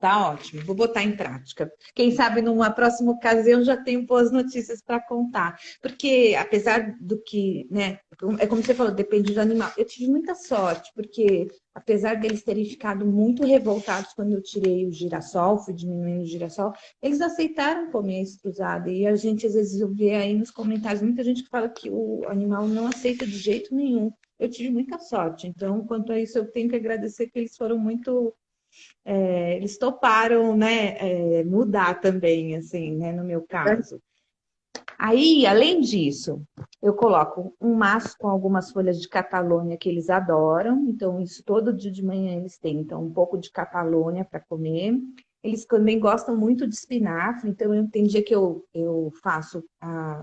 Tá ótimo, vou botar em prática. Quem sabe numa próxima ocasião já tenho boas notícias para contar. Porque apesar do que, né, é como você falou, depende do animal. Eu tive muita sorte, porque apesar deles terem ficado muito revoltados quando eu tirei o girassol, fui diminuindo o girassol, eles aceitaram comer a estrusada. E a gente às vezes vê aí nos comentários muita gente que fala que o animal não aceita de jeito nenhum. Eu tive muita sorte. Então, quanto a isso, eu tenho que agradecer que eles foram muito eles toparam, né, mudar também, assim, né, no meu caso. Aí, além disso, eu coloco um maço com algumas folhas de catalônia que eles adoram, então isso todo dia de manhã eles têm, então um pouco de catalônia para comer. Eles também gostam muito de espinafre, então tem dia que eu faço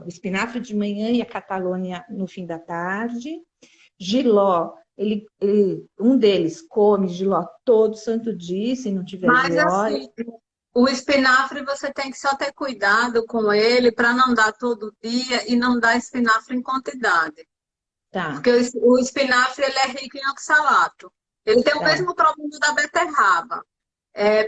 o espinafre de manhã e a catalônia no fim da tarde. Giló, um deles come giló todo santo dia, se não tiver Mas giló. assim, O espinafre você tem que só ter cuidado com ele para não dar todo dia e não dar espinafre em quantidade. Tá, Porque o espinafre ele é rico em oxalato. Ele tem o tá, mesmo problema da beterraba.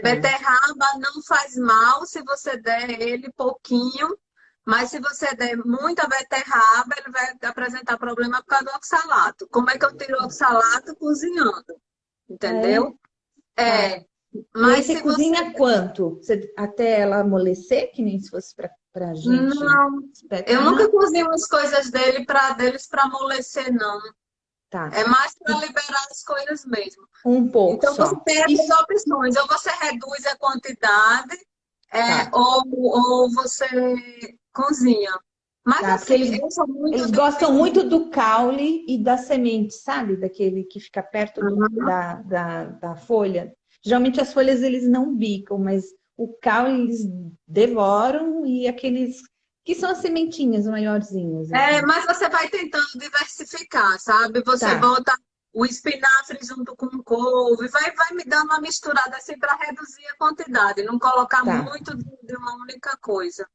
tá. Beterraba não faz mal se você der ele pouquinho, mas se você der muita beterraba, ele vai apresentar problema por causa do oxalato. Como é que eu tiro o oxalato? Cozinhando, Ah, é? entendeu? Tá. É, E aí mas você se você cozinha quanto? Até ela amolecer, que nem se fosse pra gente? não, eu nunca Não? cozinho as coisas deles para amolecer, não. Tá. É mais para liberar as coisas mesmo. Um pouco Então você só. tem Isso, essas opções, ou você reduz a quantidade, tá. ou você cozinha. Mas Tá, porque assim, eu sou muito eles de gostam muito pedir. do caule e da semente, sabe? Daquele que fica perto Aham. da folha. Geralmente as folhas eles não bicam, mas o caule eles devoram e aqueles que são as sementinhas maiorzinhas, assim. Mas você vai tentando diversificar, sabe? Você Tá, bota o espinafre junto com o couve, vai me dando uma misturada assim para reduzir a quantidade, não colocar tá, muito de uma única coisa.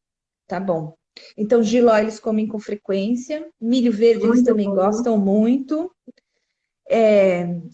tá bom. Então, jiló eles comem com frequência, milho verde eles Muito também bom. gostam muito.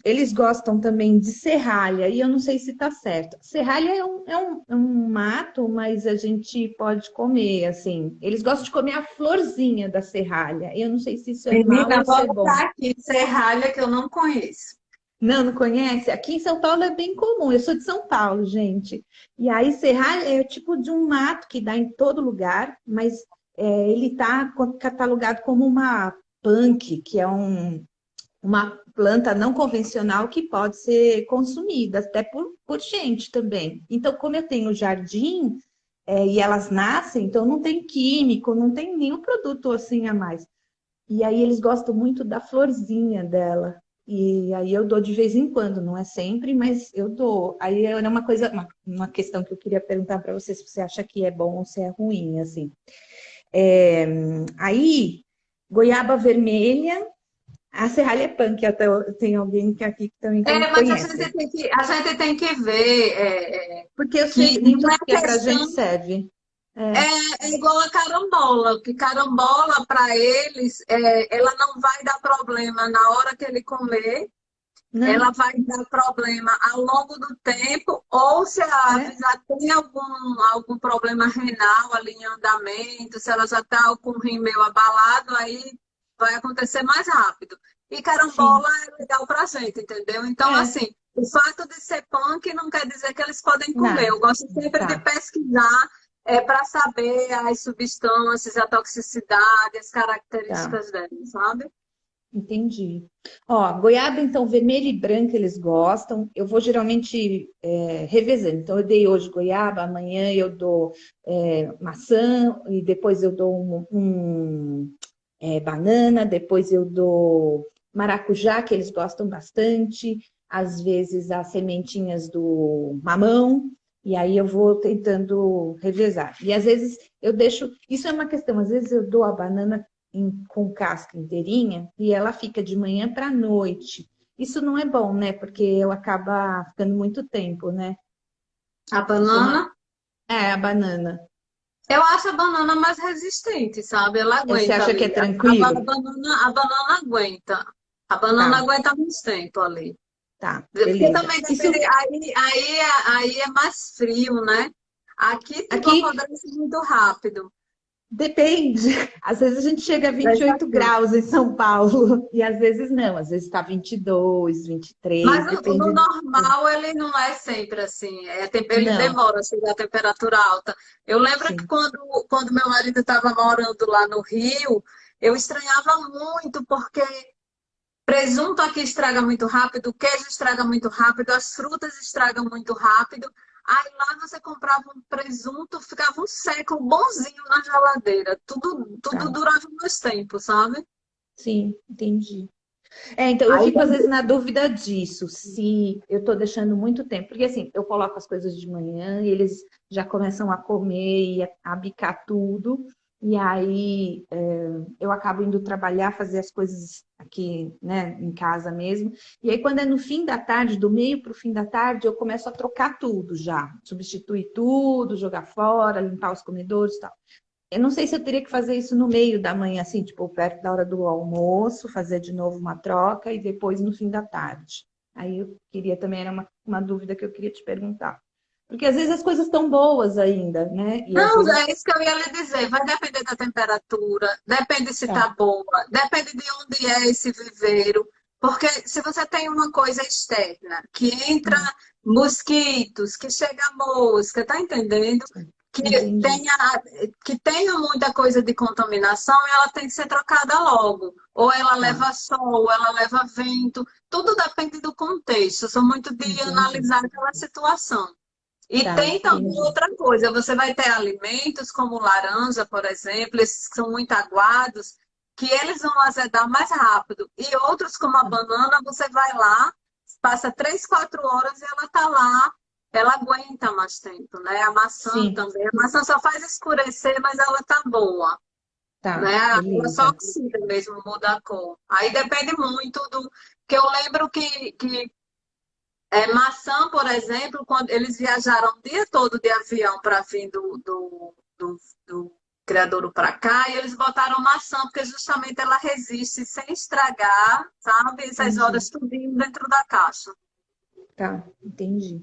Eles gostam também de serralha, e eu não sei se está certo. Serralha é um mato, mas a gente pode comer, assim. Eles gostam de comer a florzinha da serralha. Eu não sei se isso é mal Menina, ou se vou é bom. botar aqui serralha que eu não conheço. Não, não conhece? Aqui em São Paulo é bem comum. Eu sou de São Paulo, gente. E aí, serralha é o tipo de um mato que dá em todo lugar, mas ele está catalogado como uma punk, que é uma planta não convencional que pode ser consumida, até por gente também. Então, como eu tenho jardim, e elas nascem, então não tem químico, não tem nenhum produto assim a mais. E aí eles gostam muito da florzinha dela. E aí eu dou de vez em quando, não é sempre, mas eu dou. Aí era uma questão que eu queria perguntar para você se você acha que é bom ou se é ruim, assim. É, aí, goiaba vermelha, a serralha é punk, até tem alguém aqui que também Mas conhece. a gente tem que ver Porque eu sei que que nem não é tudo que é pra questão, gente serve. é, É, é igual a carambola, que carambola para eles, ela não vai dar problema na hora que ele comer, ela não? vai dar problema ao longo do tempo, ou se a ave É? já tem algum problema renal ali em andamento, se ela já está com o rim meio abalado, aí vai acontecer mais rápido. E Sim. carambola é legal pra gente, entendeu? Então, É, assim, o fato de ser punk não quer dizer que eles podem comer. nada. Eu gosto sempre de Tá, pesquisar para saber as substâncias, a toxicidade, as tá. características delas, sabe? Entendi. Ó, goiaba, então, vermelha e branca eles gostam. Eu vou geralmente revezando. Então, eu dei hoje goiaba, amanhã eu dou maçã, e depois eu dou banana, depois eu dou maracujá, que eles gostam bastante. Às vezes, as sementinhas do mamão. E aí eu vou tentando revezar. E às vezes eu deixo. Isso é uma questão, às vezes eu dou a banana com casca inteirinha e ela fica de manhã para noite. Isso não é bom, né? Porque eu acaba ficando muito tempo, né? A Isso não banana. é a banana. Eu acho a banana mais resistente, sabe? Ela Você aguenta acha que é ali. A tranquilo? banana, a banana aguenta. A banana Tá, aguenta muito tempo ali. tá, Porque beleza. também depende, Isso aí é mais frio, né? Aqui tudo aqui apodrece muito rápido. depende. Às vezes a gente chega a vinte e Dessa oito cor. graus em São Paulo e às vezes não, às vezes está 22, Mas 23, no depende. normal ele não é sempre assim. Ele Não, demora a chegar a temperatura alta. Eu lembro que sim. quando meu marido estava morando lá no Rio, eu estranhava muito, porque presunto aqui estraga muito rápido, o queijo estraga muito rápido, as frutas estragam muito rápido. Aí lá você comprava um presunto, ficava um século bonzinho na geladeira. Tudo Tá. durava mais tempo, sabe? Sim, entendi. Então eu Aí fico às vezes na dúvida disso, se eu tô deixando muito tempo, porque assim, eu coloco as coisas de manhã e eles já começam a comer e a bicar tudo, E aí eu acabo indo trabalhar, fazer as coisas aqui, né, em casa mesmo. E aí quando é no fim da tarde, do meio para o fim da tarde, eu começo a trocar tudo já. Substituir tudo, jogar fora, limpar os comedores e tal. Eu não sei se eu teria que fazer isso no meio da manhã, assim, tipo, perto da hora do almoço, fazer de novo uma troca e depois no fim da tarde. Aí eu queria também, era uma dúvida que eu queria te perguntar. Porque às vezes as coisas estão boas ainda, né? E às Não, vezes. é isso que eu ia lhe dizer. Vai depender da temperatura, depende se Tá. está boa, depende de onde é esse viveiro. Porque se você tem uma coisa externa, que entra Hum, mosquitos, que chega mosca, tá entendendo? Que entendi. tenha, que tenha muita coisa de contaminação, ela tem que ser trocada logo. Ou ela Tá, leva sol, ou ela leva vento. Tudo depende do contexto. Eu sou muito de entendi. analisar aquela situação. E Tá, tem também entendi. outra coisa, você vai ter alimentos como laranja, por exemplo, esses que são muito aguados, que eles vão azedar mais rápido. E outros, como a Tá. banana, você vai lá, passa 3, 4 horas e ela está lá, ela aguenta mais tempo, né? A maçã Sim, também. A maçã só faz escurecer, mas ela tá boa, né? tá, Ela só beleza. oxida mesmo, muda a cor. Aí depende muito do. Que eu lembro que maçã, por exemplo, quando eles viajaram o dia todo de avião para vir do criadouro para cá, e eles botaram maçã, porque justamente ela resiste sem estragar, sabe? Essas Entendi. horas tudinho dentro da caixa. Tá, entendi.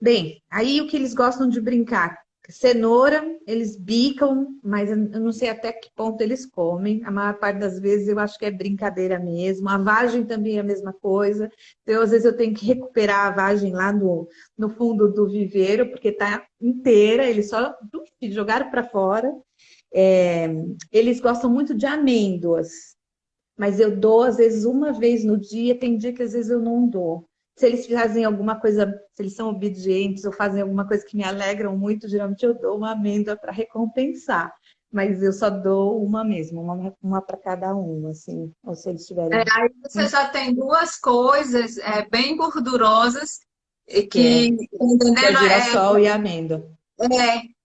Bem, aí o que eles gostam de brincar? Cenoura, eles bicam, mas eu não sei até que ponto eles comem. A maior parte das vezes eu acho que é brincadeira mesmo. A vagem também é a mesma coisa. Então, às vezes eu tenho que recuperar a vagem lá no fundo do viveiro, porque tá inteira, eles só jogaram para fora. É, eles gostam muito de amêndoas, mas eu dou às vezes uma vez no dia, tem dia que às vezes eu não dou. Se eles fazem alguma coisa, se eles são obedientes ou fazem alguma coisa que me alegram muito, geralmente eu dou uma amêndoa para recompensar. Mas eu só dou uma mesmo, uma para cada um, assim. Ou se eles tiverem. Aí você já tem duas coisas bem gordurosas e Que é, que, que é entendendo? girassol e amêndoa.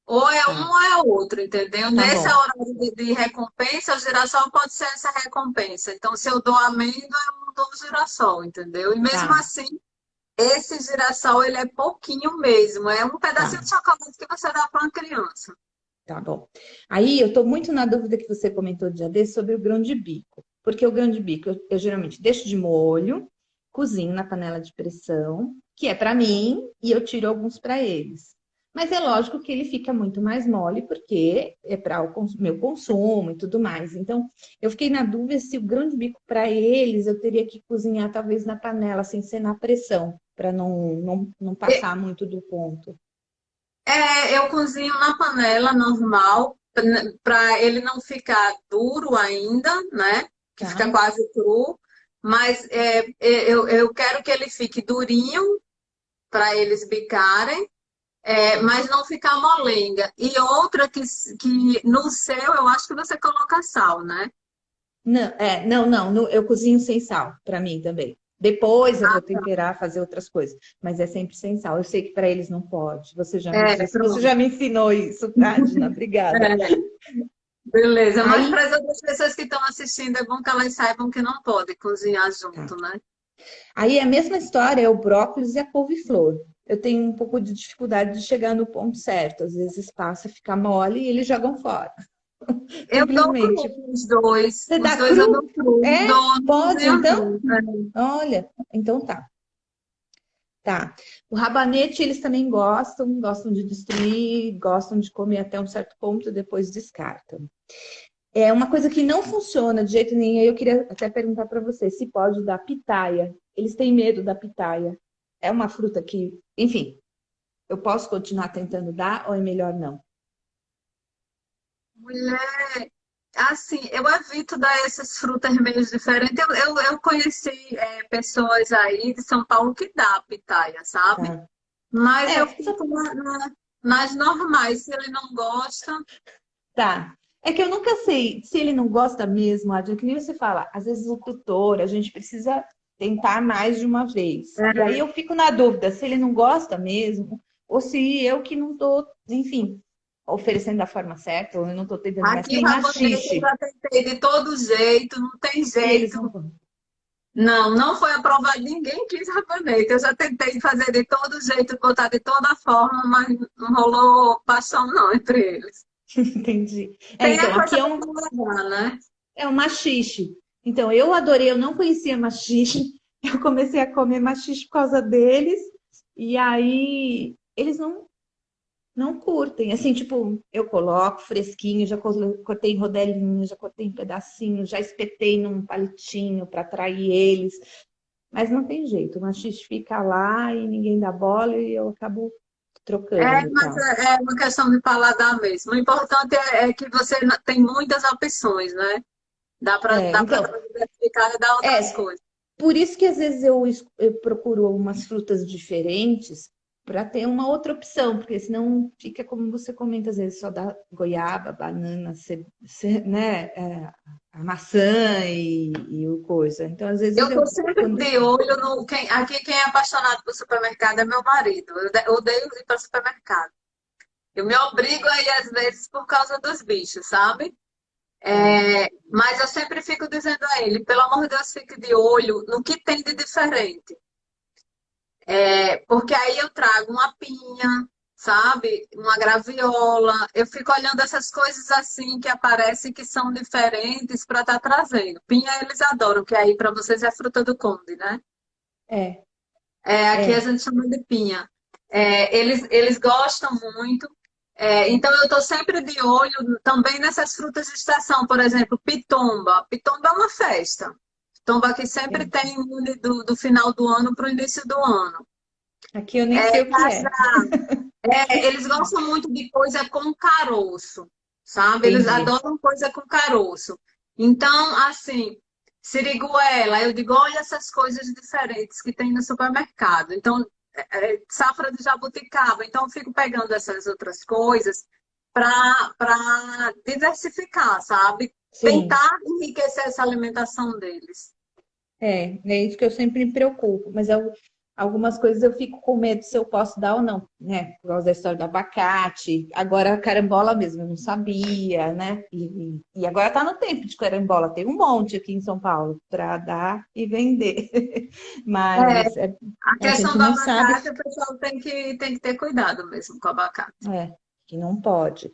Ou é um Tá, ou é outro, entendeu? tá Nesse bom. horário de recompensa, o girassol pode ser essa recompensa. Então, se eu dou amêndoa, eu não dou girassol, entendeu? E mesmo Tá, assim, esse girassol, ele é pouquinho mesmo. É um pedacinho tá. de chocolate que você dá para uma criança. Tá bom. Aí eu estou muito na dúvida que você comentou dia desse sobre o grão de bico. Porque o grão de bico eu geralmente deixo de molho, cozinho na panela de pressão, que é para mim, e eu tiro alguns para eles. Mas é lógico que ele fica muito mais mole, porque é para o meu consumo e tudo mais. Então, eu fiquei na dúvida se o grão de bico para eles eu teria que cozinhar talvez na panela, sem ser na pressão, para não passar muito do ponto. Eu cozinho na panela normal, para ele não ficar duro ainda, né? Que fica Tá? quase cru. Mas eu quero que ele fique durinho para eles bicarem. Mas não ficar molenga. E outra que no seu, eu acho que você coloca sal, né? Não, eu cozinho sem sal, para mim também. Depois eu vou temperar, fazer outras coisas, mas é sempre sem sal. Eu sei que para eles não pode. Você já me disse, você Pronto. já me ensinou isso, Tadina, obrigada. É, beleza. Mas Aí, para as outras pessoas que estão assistindo, é bom que elas saibam que não pode cozinhar tá. junto, né? Aí a mesma história é o brócolis e a couve-flor. Eu tenho um pouco de dificuldade de chegar no ponto certo. Às vezes passa, fica mole e eles jogam fora. Eu dou cru Simplesmente. os dois. Você Os dá dois eu cru? dou cru. É? Dou, não Pode, cozinho então? junto. Olha, então tá. Tá. O rabanete eles também gostam de destruir, gostam de comer até um certo ponto e depois descartam. É uma coisa que não funciona de jeito nenhum. Eu queria até perguntar para você se pode dar pitaia. Eles têm medo da pitaia. É uma fruta que, enfim, eu posso continuar tentando dar ou é melhor não? Mulher, assim, eu evito dar essas frutas meio diferentes. Eu conheci pessoas aí de São Paulo que dá pitaia, sabe? Tá. Mas eu É, fico nas normais. Se ele não gosta, tá. É que eu nunca sei se ele não gosta mesmo, Adil, que nem você fala, às vezes o tutor, a gente precisa tentar mais de uma vez. E aí é, eu fico na dúvida se ele não gosta mesmo, ou se eu que não tô, enfim. oferecendo da forma certa, ou eu não estou tentando, mas Aqui o tem rabanete eu machixe. já tentei de todo jeito, não tem E eles jeito. não vão. Não, não foi aprovado, ninguém quis rabanete. Eu já tentei fazer de todo jeito, botar de toda forma, mas não rolou paixão não entre eles. Entendi. Tem Então, a aqui coisa do paladar, né? é um maxixe. Então, eu adorei, eu não conhecia maxixe. Eu comecei a comer maxixe por causa deles. E aí, eles não curtem. Assim, tipo, eu coloco fresquinho, já cortei em rodelinho, já cortei em pedacinho, já espetei num palitinho para atrair eles. Mas não tem jeito, o maxixe fica lá e ninguém dá bola e eu acabo trocando É, e mas tal. é uma questão de paladar mesmo. O importante é que você tem muitas opções, né? É, Dá para então, diversificar e dar outras é, coisas. por isso que às vezes eu procuro umas frutas diferentes para ter uma outra opção, porque senão fica como você comenta, às vezes só dá goiaba, banana, né, a maçã e o coisa. Então, às vezes Eu estou eu sempre quando de olho no. Aqui, quem é apaixonado por supermercado é meu marido. Eu odeio ir para supermercado. Eu me obrigo a ir às vezes por causa dos bichos, sabe? tá, Mas eu sempre fico dizendo a ele, pelo amor de Deus, fique de olho no que tem de diferente. Porque aí eu trago uma pinha, sabe? Uma graviola. Eu fico olhando essas coisas assim que aparecem que são diferentes para estar trazendo. Pinha eles adoram, que aí para vocês é fruta do conde, né? é, Aqui a é, gente chama de pinha. Eles gostam muito. Então eu estou sempre de olho também nessas frutas de estação, por exemplo, pitomba. Pitomba é uma festa. Pitomba aqui sempre entendi. tem do final do ano para o início do ano. Aqui eu nem sei o que é. Eles gostam muito de coisa com caroço, sabe? Eles Entendi. adoram coisa com caroço. Então, assim, siriguela, eu digo, olha essas coisas diferentes que tem no supermercado. Então, safra de jabuticaba. Então, eu fico pegando essas outras coisas para diversificar, sabe? Sim. Tentar enriquecer essa alimentação deles. É isso que eu sempre me preocupo, mas algumas coisas eu fico com medo se eu posso dar ou não, né? Por causa da história do abacate, agora a carambola mesmo, eu não sabia, né? E agora tá no tempo de carambola, tem um monte aqui em São Paulo para dar e vender, É, mas a a questão gente do não sabe, abacate, o pessoal tem que ter cuidado mesmo com o abacate. que não pode.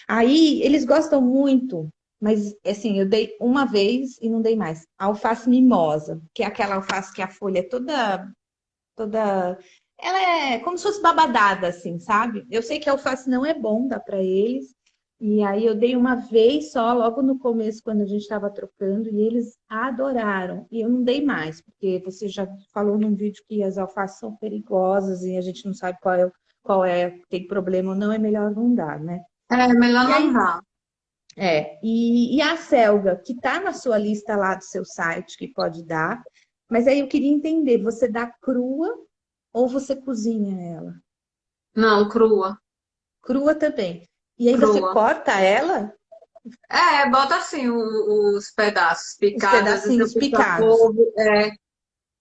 Aí eles gostam muito, mas assim, eu dei uma vez e não dei mais. Alface mimosa, que é aquela alface que a folha é toda. Ela é como se fosse babadada, assim, sabe? Eu sei que a alface não é bom, dá para eles. E aí eu dei uma vez só, logo no começo, quando a gente estava trocando, e eles adoraram. E eu não dei mais, porque você já falou num vídeo que as alfaces são perigosas e a gente não sabe tem problema ou não, é melhor não dar, né? É, melhor E não aí, dar. e a selga, que está na sua lista lá do seu site, que pode dar, mas aí eu queria entender, você dá crua ou você cozinha ela? Não, crua, Crua também. E aí você crua. corta ela, Bota assim os pedaços os picados, às vezes eu pedacinhos pico a picados. couve,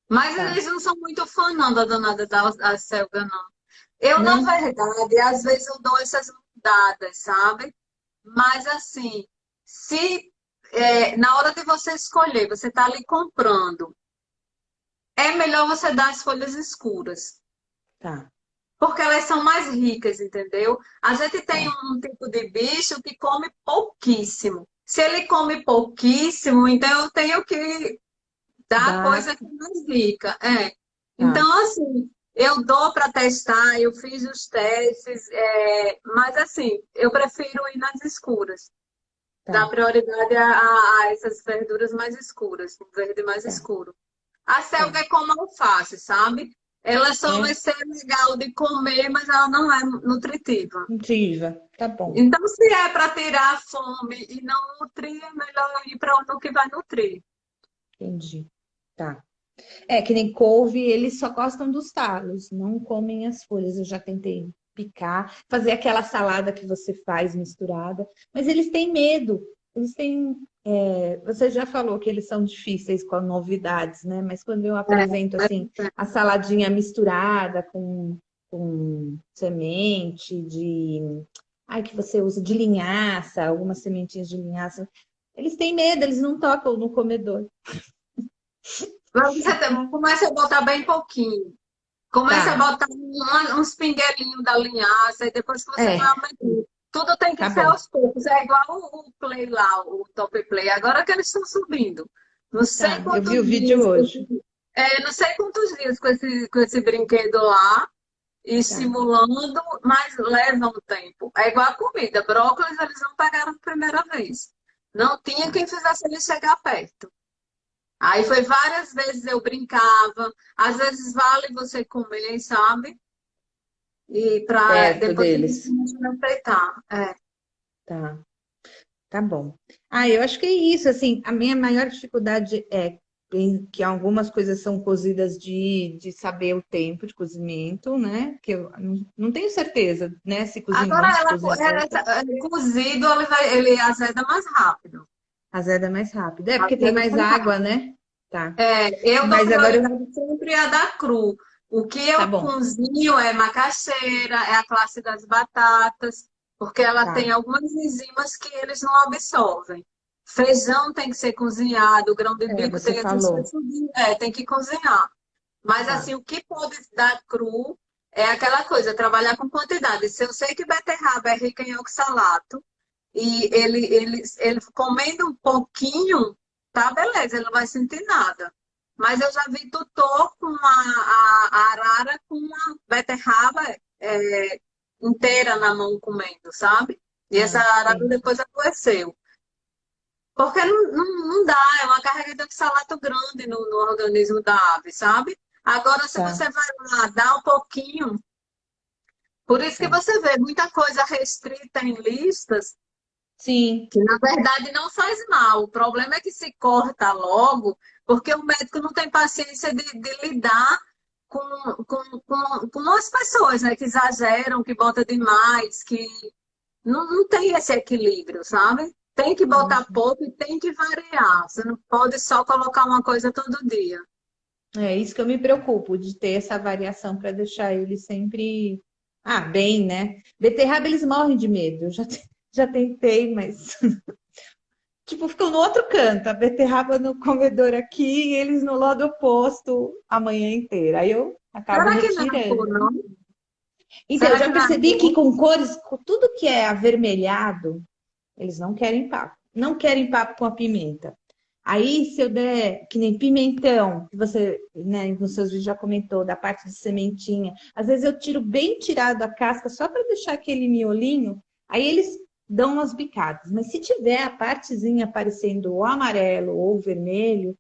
mas Tá. eles não são muito fã não da danada da selga, não. Eu, na Não? verdade, às vezes eu dou essas mudadas, sabe? Mas assim, se na hora de você escolher, você está ali comprando, é melhor você dar as folhas escuras. Tá. Porque elas são mais ricas, entendeu? A gente tem Tá. um tipo de bicho que come pouquíssimo. Se ele come pouquíssimo, então eu tenho que dar Dá. coisa que é mais rica. Tá. Então, assim, eu dou para testar, eu fiz os testes, mas assim, eu prefiro ir nas escuras. Dar Tá. prioridade a essas verduras mais escuras, um verde mais Tá. escuro. A selga Tá. é como alface, sabe? Ela só vai É ser legal de comer, mas ela não é nutritiva. nutriva. Tá bom. Então, se é para tirar a fome e não nutrir, é melhor ir para o que vai nutrir. Entendi. Tá. É, que nem couve, eles só gostam dos talos, não comem as folhas. Eu já tentei picar, fazer aquela salada que você faz misturada, mas eles têm medo. Eles têm. Você já falou que eles são difíceis com novidades, né? Mas quando eu apresento assim a saladinha misturada com semente de ai, que você usa de linhaça, algumas sementinhas de linhaça. Eles têm medo, eles não tocam no comedor. Começa a botar bem pouquinho. Começa a Tá, botar uns pinguelinhos da linhaça e depois que você vai é, aumentando. Tudo tem que tá ser bom. aos poucos. É igual o play lá, o top play. Agora que eles estão subindo. Não sei Tá, eu vi quantos o vídeo dias, hoje. não sei quantos dias com esse brinquedo lá, Tá, estimulando, mas leva um tempo. É igual a comida. Brócolis eles não pegaram a primeira vez. Não tinha tá. quem fizesse ele chegar perto. Aí foi várias vezes eu brincava. Às vezes vale você comer, sabe? E para Perto depois eles deles. começam a aceitar. É. Tá, tá bom. Ah, eu acho que é isso, assim, a minha maior dificuldade é que algumas coisas são cozidas de saber o tempo de cozimento, né? Que eu não tenho certeza, né? Se cozinha Agora antes, se cozinha depois. cozido, ele azeda mais rápido. Azeda mais rápido. É, porque tem Azeda mais mais água, rápido. né? Tá. Eu dou Mas agora eu... prioridade sempre a da cru. O que Tá eu bom, cozinho é macaxeira, é a classe das batatas, porque ela tem tá, algumas enzimas que eles não absorvem. Feijão tem que ser cozinhado, o grão de é, bico você tem que ser falou. tem que cozinhar. Mas Tá, assim, o que pode dar cru é aquela coisa, trabalhar com quantidade. Se eu sei que beterraba é rica em oxalato, e ele comendo um pouquinho, tá beleza, ele não vai sentir nada. Mas eu já vi tutor com a arara com uma beterraba inteira na mão comendo, sabe? E essa tá, arara entendi. depois adoeceu. Porque não dá, é uma carga de oxalato grande no organismo da ave, sabe? Agora, se Tá, você vai lá, dá um pouquinho. Por isso que tá. você vê muita coisa restrita em listas, Sim, que na verdade não faz mal. O problema é que se corta logo, porque o médico não tem paciência de lidar com as pessoas, né? Que exageram, que botam demais, que não tem esse equilíbrio, sabe? Tem que botar pouco e tem que variar. Você não pode só colocar uma coisa todo dia. é isso que eu me preocupo, de ter essa variação para deixar ele sempre, bem, né? Beterraba, eles morrem de medo. Eu já, já tentei, mas, tipo, ficam no outro canto. A beterraba no comedor aqui e eles no lado oposto a manhã inteira. Aí eu acabo Será que não é a cor, retirando. não? Então, eu Será já que não é a percebi que cor? com cores, com tudo que é avermelhado, eles não querem papo. Não querem papo com a pimenta. Aí, se eu der, que nem pimentão, que você, né, nos seus vídeos já comentou, da parte de sementinha, às vezes eu tiro bem tirado a casca só para deixar aquele miolinho, aí eles dão umas bicadas. Mas se tiver a partezinha aparecendo ou amarelo ou vermelho,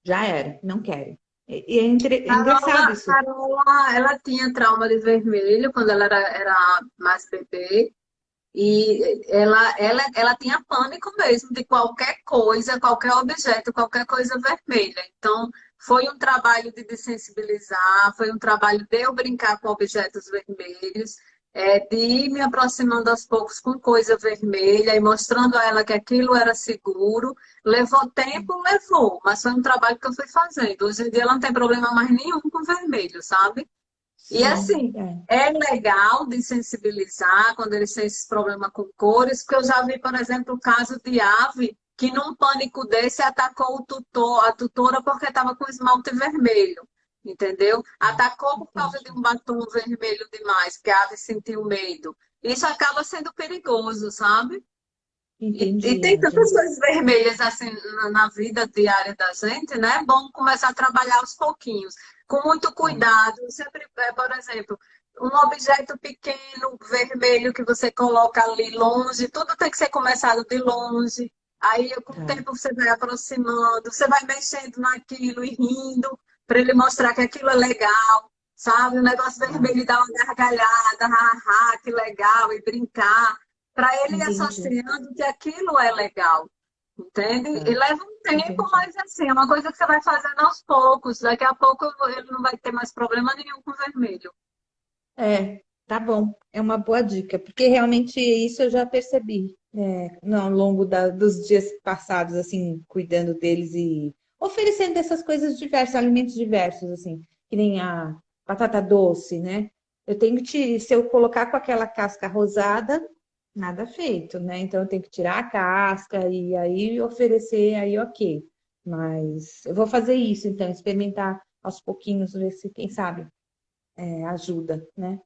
já era, não querem. E é engraçado isso. Carola, ela tinha trauma de vermelho quando ela era mais bebê. E ela tinha pânico mesmo de qualquer coisa, qualquer objeto, qualquer coisa vermelha. Então, foi um trabalho de desensibilizar, foi um trabalho de eu brincar com objetos vermelhos, de ir me aproximando aos poucos com coisa vermelha e mostrando a ela que aquilo era seguro. Levou tempo, levou, mas foi um trabalho que eu fui fazendo. Hoje em dia ela não tem problema mais nenhum com vermelho, sabe? E Sim, assim, é legal de sensibilizar quando eles têm esses problemas com cores, porque eu já vi, por exemplo, o caso de ave que num pânico desse atacou o tutor, a tutora porque estava com esmalte vermelho, entendeu? Atacou por causa de entendi. um batom vermelho demais, porque a ave sentiu medo. Isso acaba sendo perigoso, sabe? E Entendi, tem tantas Ávila. coisas vermelhas assim na vida diária da gente, né? É bom começar a trabalhar aos pouquinhos, com muito Tá, cuidado. Sempre, por exemplo, um objeto pequeno, vermelho, que você coloca ali longe, tudo tem que ser começado de longe. Aí, com o tá. tempo, você vai aproximando, você vai mexendo naquilo e rindo, para ele mostrar que aquilo é legal, sabe? O negócio Tá. vermelho e dar uma gargalhada, haha, que legal, e brincar para ele ir Entendi. associando que aquilo é legal, entende? E Tá. leva um tempo, Entendi. mas assim, é uma coisa que você vai fazendo aos poucos. Daqui a pouco ele não vai ter mais problema nenhum com vermelho. É, tá bom. É uma boa dica, porque realmente isso eu já percebi, ao longo dos dias passados, assim, cuidando deles e oferecendo essas coisas diversas, alimentos diversos, assim, que nem a batata doce, né? eu tenho que, se eu colocar com aquela casca rosada, nada feito, né? Então eu tenho que tirar a casca e aí oferecer, aí ok. Mas eu vou fazer isso, então, experimentar aos pouquinhos, ver se, quem sabe, ajuda, né?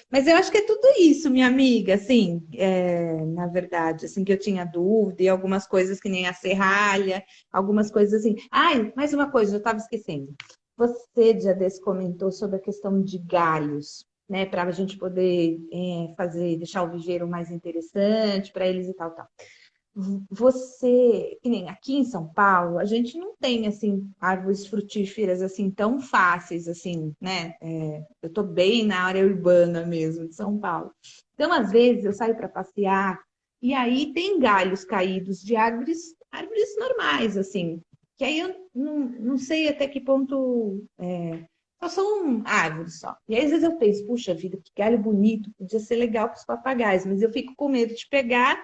Mas eu acho que é tudo isso, minha amiga, assim, na verdade, assim, que eu tinha dúvida e algumas coisas que nem a serralha, algumas coisas assim. Ai, mais uma coisa, eu estava esquecendo. Você, dia desse, comentou sobre a questão de galhos, né, para a gente poder fazer, deixar o viveiro mais interessante para eles e tal, tal. Você, que nem aqui em São Paulo, a gente não tem assim árvores frutíferas assim tão fáceis assim, né? Eu tô bem na área urbana mesmo de São Paulo. Então, às vezes eu saio para passear e aí tem galhos caídos de árvores normais assim, que aí eu não sei até que ponto só são árvores só. E aí às vezes eu penso, puxa vida, que galho bonito, podia ser legal para os papagaios, mas eu fico com medo de pegar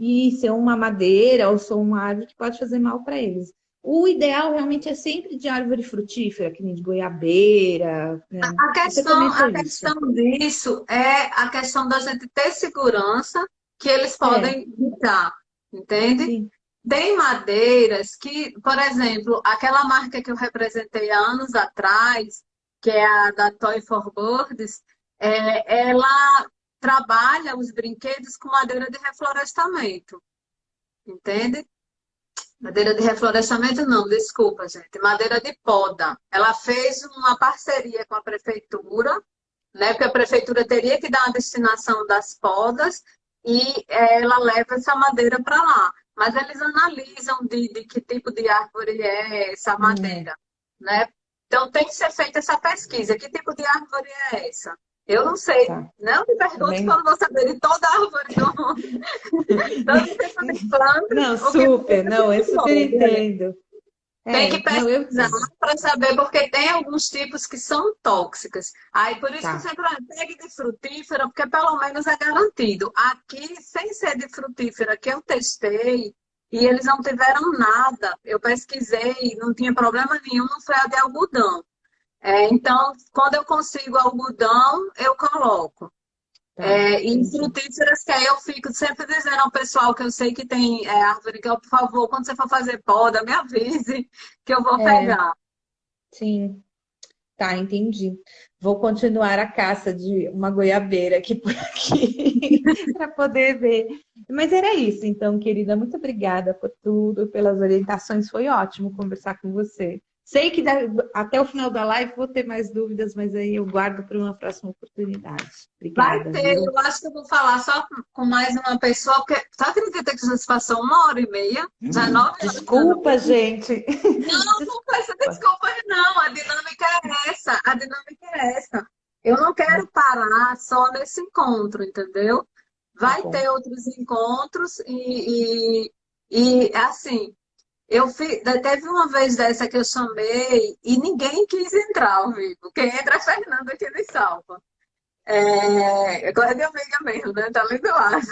e ser uma madeira ou ser uma árvore que pode fazer mal para eles. O ideal realmente é sempre de árvore frutífera, que nem de goiabeira, né? A Você questão, comentou a isso. questão disso é a questão da gente ter segurança que eles É, podem ficar, entende? sim. Tem madeiras que, por exemplo, aquela marca que eu representei há anos atrás, que é a da Toy for Birds, ela trabalha os brinquedos com madeira de reflorestamento, entende? Madeira de reflorestamento não, desculpa, gente. Madeira de poda. Ela fez uma parceria com a prefeitura, né? Porque a prefeitura teria que dar a destinação das podas e ela leva essa madeira para lá. Mas eles analisam de que tipo de árvore é essa É, madeira, né? Então tem que ser feita essa pesquisa. Que tipo de árvore é essa? Eu não sei. tá. Não me pergunte Também. quando vou saber de toda a árvore do mundo. Todo tipo de planta, Não, o que super, não, eu super entendo. tem que Não, eu pesquisar entendo. para saber, porque tem alguns tipos que são tóxicas. Aí, por isso que Tá. sempre pegue de frutífera, porque pelo menos é garantido. Aqui, sem ser de frutífera, que eu testei, e eles não tiveram nada. Eu pesquisei, não tinha problema nenhum, foi a de algodão. Então, quando eu consigo algodão, eu coloco. Tá, E entendi. frutíferas, que aí eu fico sempre dizendo ao pessoal que eu sei que tem árvore, que eu, por favor, quando você for fazer poda, me avise que eu vou É, pegar. sim. Tá, entendi. Vou continuar a caça de uma goiabeira aqui por aqui para poder ver. Mas era isso, então, querida. Muito obrigada por tudo, pelas orientações. Foi ótimo conversar com você. Sei que até o final da live vou ter mais dúvidas, mas aí eu guardo para uma próxima oportunidade. Vai Obrigada, ter, viu? eu acho que eu vou falar só com mais uma pessoa, porque tu acredita que já se passou 1 hora e meia? Já é 9 horas da Desculpa, noite? gente. Não, não peça Desculpa. desculpas, não. A dinâmica é essa. A dinâmica é essa. Eu não quero parar só nesse encontro, entendeu? Tá Vai bom. ter outros encontros e assim, teve uma vez dessa que eu chamei e ninguém quis entrar ao vivo. Quem entra é a Fernanda aqui de Salva. Agora é de amiga mesmo, né? Tá ali do lado.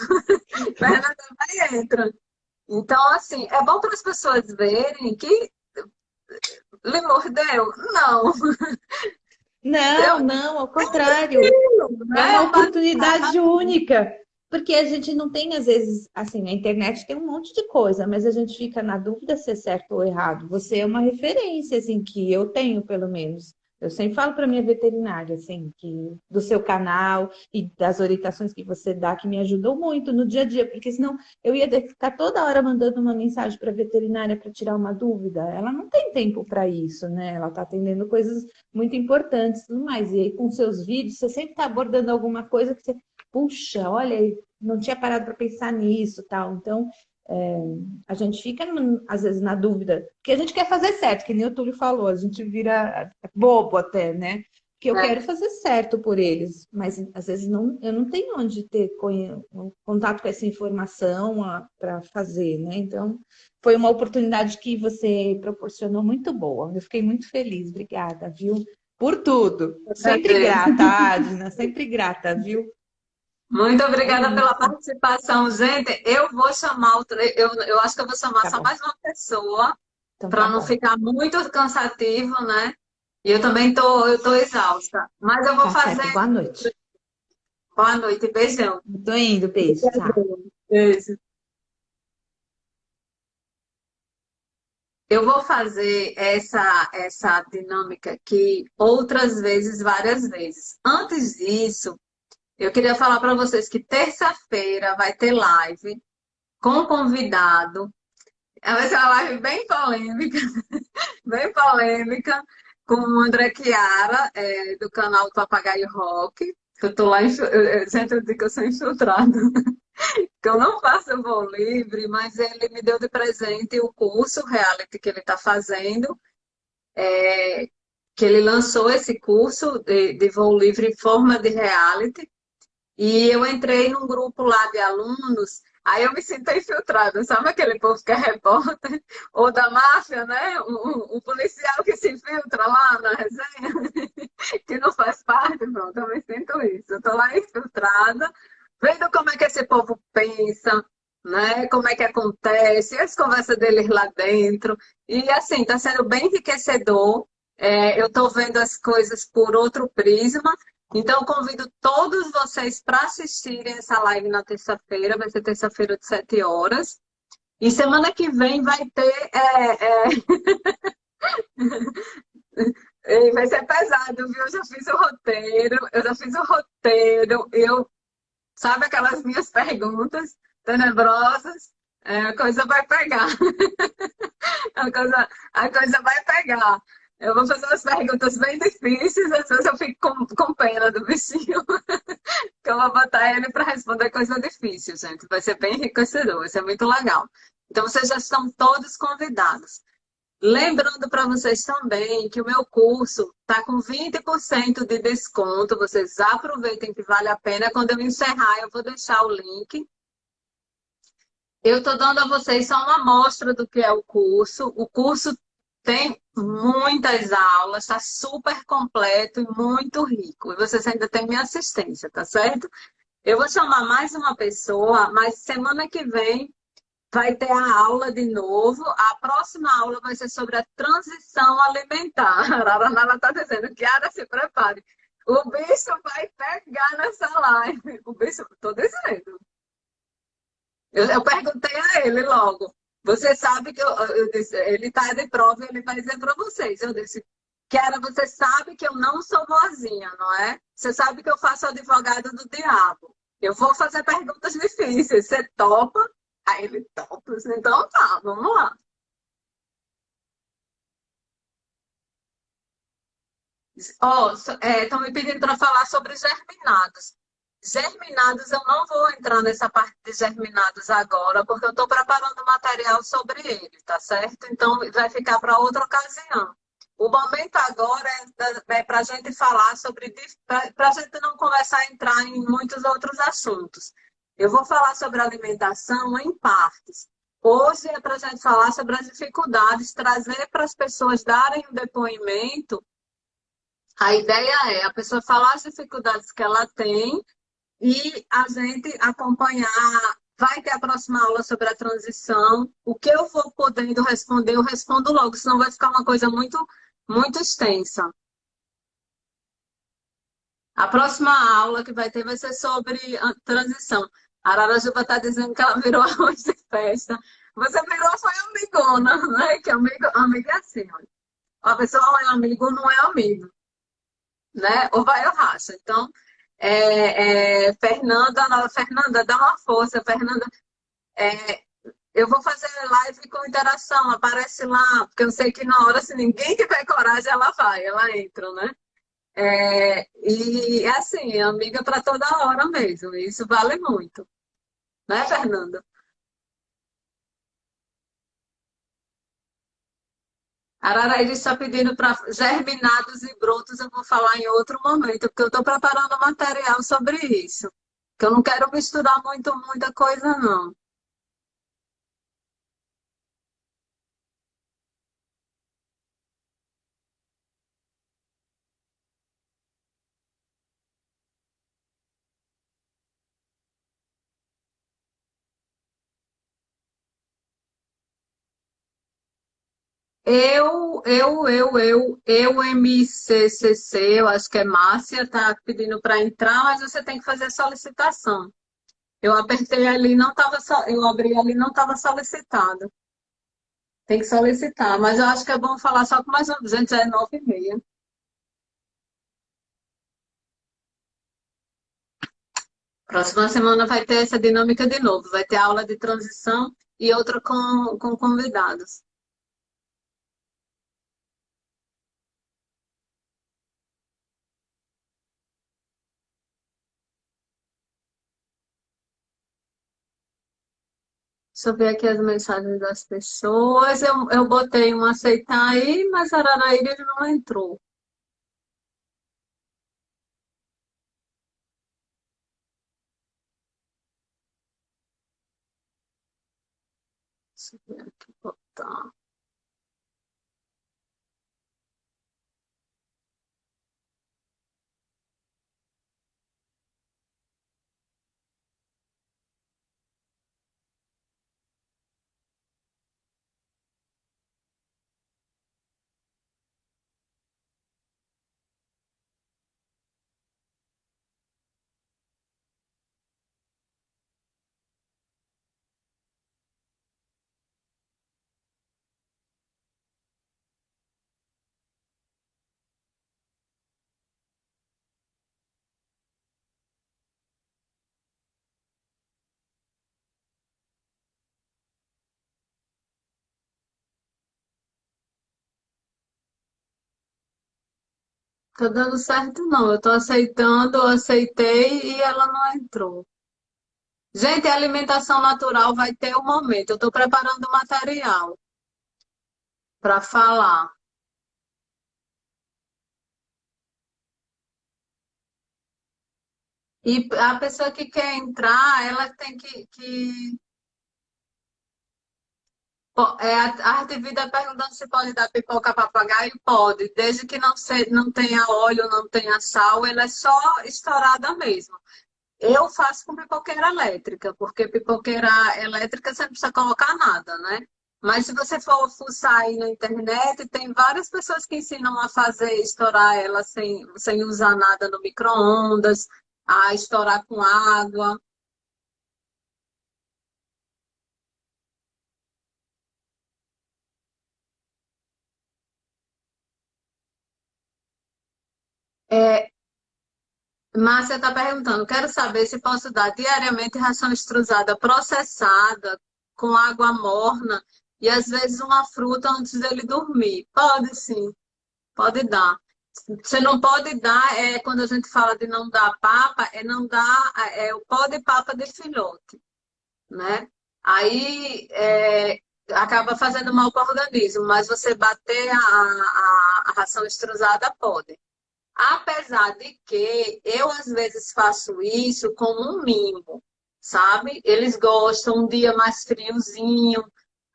Fernanda vai e entra. Então, assim, é bom para as pessoas verem que lhe mordeu? Não. Não, Eu, não, ao contrário. É né? uma É um oportunidade única, porque a gente não tem, às vezes, assim, a internet tem um monte de coisa, mas a gente fica na dúvida se é certo ou errado. Você é uma referência, assim, que eu tenho, pelo menos. Eu sempre falo para minha veterinária, assim, que do seu canal e das orientações que você dá, que me ajudou muito no dia a dia, porque senão eu ia ter que ficar toda hora mandando uma mensagem para a veterinária para tirar uma dúvida. Ela não tem tempo para isso, né? Ela está atendendo coisas muito importantes e tudo mais. E aí, com seus vídeos, você sempre está abordando alguma coisa que você, puxa, olha, não tinha parado para pensar nisso, tal. Então, a gente fica, às vezes, na dúvida, porque a gente quer fazer certo, que nem o Túlio falou, a gente vira bobo até, né? Que eu quero fazer certo por eles, mas às vezes eu não tenho onde ter contato com essa informação para fazer, né? Então, foi uma oportunidade que você proporcionou muito boa. Eu fiquei muito feliz, obrigada, viu? Por tudo. Sempre grata, Adna, sempre grata, viu? Muito É obrigada pela isso. participação, gente. Eu vou chamar eu acho que eu vou chamar Tá só bom. mais uma pessoa Então tá para não bom. ficar muito cansativo, né? E eu também eu tô exausta. Mas eu vou Tá certo. fazer Boa noite. Boa noite, beijão. Tô indo, beijo, tchau. Beijo. Eu vou fazer essa dinâmica aqui outras vezes, várias vezes. Antes disso, eu queria falar para vocês que terça-feira vai ter live com convidado. Vai ser uma live bem polêmica, bem polêmica, com o André Chiara, do canal Papagaio Rock. Eu tô lá, gente, eu digo que eu sou infiltrada, que eu não faço voo livre, mas ele me deu de presente o curso reality que ele está fazendo, que ele lançou esse curso de voo livre em forma de reality. E eu entrei num grupo lá de alunos, aí eu me sinto infiltrada, sabe aquele povo que é repórter, ou da máfia, né? O policial que se infiltra lá na resenha, que não faz parte, pronto, eu me sinto isso. Eu tô lá infiltrada, vendo como é que esse povo pensa, né? Como é que acontece, as conversas deles lá dentro. E assim, tá sendo bem enriquecedor. Eu tô vendo as coisas por outro prisma. Então, eu convido todos vocês para assistirem essa live na terça-feira, vai ser terça-feira de 7 horas. E semana que vem vai ter. Vai ser pesado, viu? Eu já fiz o roteiro, sabe aquelas minhas perguntas tenebrosas? A coisa vai pegar, a coisa vai pegar. Eu vou fazer umas perguntas bem difíceis, às vezes eu fico com pena do bichinho. Que eu vou botar ele para responder coisa difícil, gente. Vai ser bem enriquecedor, vai ser muito legal. Então, vocês já estão todos convidados. Lembrando para vocês também que o meu curso está com 20% de desconto. Vocês aproveitem que vale a pena. Quando eu encerrar, eu vou deixar o link. Eu estou dando a vocês só uma amostra do que é o curso. O curso tem muitas aulas, está super completo e muito rico. E vocês ainda têm minha assistência, tá certo? Eu vou chamar mais uma pessoa, mas semana que vem vai ter a aula de novo. A próxima aula vai ser sobre a transição alimentar. A Aranala está dizendo, Kiara, se prepare. O bicho vai pegar nessa live. O bicho, estou dizendo. Eu perguntei a ele logo. Você sabe que eu disse, ele está de prova e ele vai dizer para vocês. Eu disse, Kiara, você sabe que eu não sou boazinha, não é? Você sabe que eu faço advogado do diabo. Eu vou fazer perguntas difíceis. Você topa? Aí ele topa. Então tá, vamos lá. Ó, estão me pedindo para falar sobre germinados. Germinados, eu não vou entrar nessa parte de germinados agora, porque eu estou preparando material sobre ele, tá certo? Então, vai ficar para outra ocasião. O momento agora é para a gente falar sobre, para a gente não começar a entrar em muitos outros assuntos. Eu vou falar sobre alimentação em partes. Hoje é para a gente falar sobre as dificuldades, trazer para as pessoas darem um depoimento. A ideia é a pessoa falar as dificuldades que ela tem e a gente acompanhar. Vai ter a próxima aula sobre a transição. O que eu vou podendo responder, eu respondo logo, senão vai ficar uma coisa muito, muito extensa. A próxima aula que vai ter vai ser sobre a transição. A Ararajuba está dizendo que ela virou arroz de festa. Você virou, foi amigona, né? Que amigo é assim, olha. A pessoa é amigo, não é amigo, né? Ou vai ou racha. Então, Fernanda, dá uma força, Fernanda. É, eu vou fazer live com interação, aparece lá, porque eu sei que na hora, se ninguém tiver coragem, ela entra, né? E assim, é amiga para toda hora mesmo, isso vale muito, né, Fernanda? Araraí está pedindo para germinados e brotos, eu vou falar em outro momento, porque eu estou preparando material sobre isso. Que eu não quero misturar muita coisa, não. MCCC, eu acho que é Márcia, tá pedindo para entrar, mas você tem que fazer a solicitação. Eu apertei ali, não estava, eu abri ali, não estava solicitado. Tem que solicitar, mas eu acho que é bom falar só com mais um, gente, já é 9h30. Próxima semana vai ter essa dinâmica de novo, vai ter aula de transição e outra com convidados. Deixa eu ver aqui as mensagens das pessoas. Eu botei um aceitar aí, mas a Araraíra não entrou. Deixa eu ver aqui, botar. Tá dando certo, não. Eu tô aceitando, eu aceitei e ela não entrou. Gente, a alimentação natural vai ter um momento. Eu estou preparando o material para falar. E a pessoa que quer entrar, ela tem a Arte Vida perguntando se pode dar pipoca a papagaio. Pode, desde que não tenha óleo, não tenha sal, ela é só estourada mesmo. Eu faço com pipoqueira elétrica, porque pipoqueira elétrica você não precisa colocar nada, né? Mas se você for fuçar aí na internet, tem várias pessoas que ensinam a fazer, estourar ela sem usar nada no micro-ondas, a estourar com água. É, Márcia está perguntando, quero saber se posso dar diariamente ração extrusada processada com água morna e às vezes uma fruta antes dele dormir. Pode sim, pode dar. Você não pode dar, quando a gente fala de não dar papa, é não dar o pó de papa de filhote, né? Aí acaba fazendo mal para o organismo, mas você bater a ração extrusada pode. Apesar de que eu às vezes faço isso como um mimo, sabe? Eles gostam um dia mais friozinho,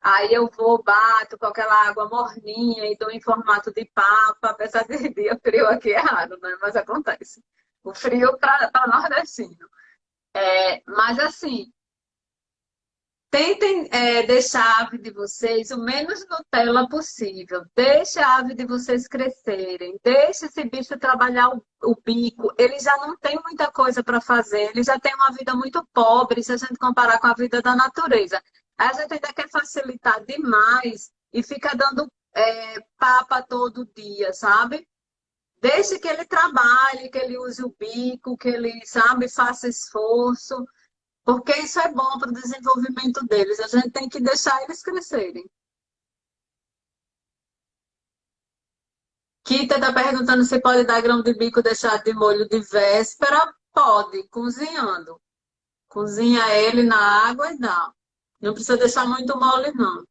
aí eu vou, bato com aquela água morninha e dou em formato de papa, apesar de dia frio aqui é raro, né? Mas acontece. O frio para nordestino. Mas assim, tentem deixar a ave de vocês o menos Nutella possível. Deixe a ave de vocês crescerem. Deixe esse bicho trabalhar o bico. Ele já não tem muita coisa para fazer. Ele já tem uma vida muito pobre se a gente comparar com a vida da natureza. A gente ainda quer facilitar demais e fica dando papa todo dia, sabe? Deixe que ele trabalhe, que ele use o bico, que ele, sabe, faça esforço. Porque isso é bom para o desenvolvimento deles. A gente tem que deixar eles crescerem. Kita está perguntando se pode dar grão de bico deixar de molho de véspera. Pode, cozinhando. Cozinha ele na água e dá. Não precisa deixar muito mole, não.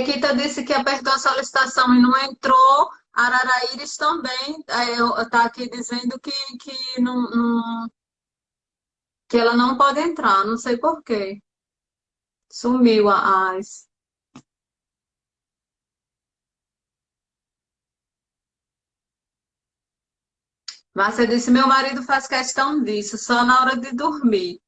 Kita disse que apertou a solicitação e não entrou. Araraíris também está aqui dizendo que, que ela não pode entrar. Não sei por quê. Sumiu as. Márcia disse, meu marido faz questão disso, só na hora de dormir.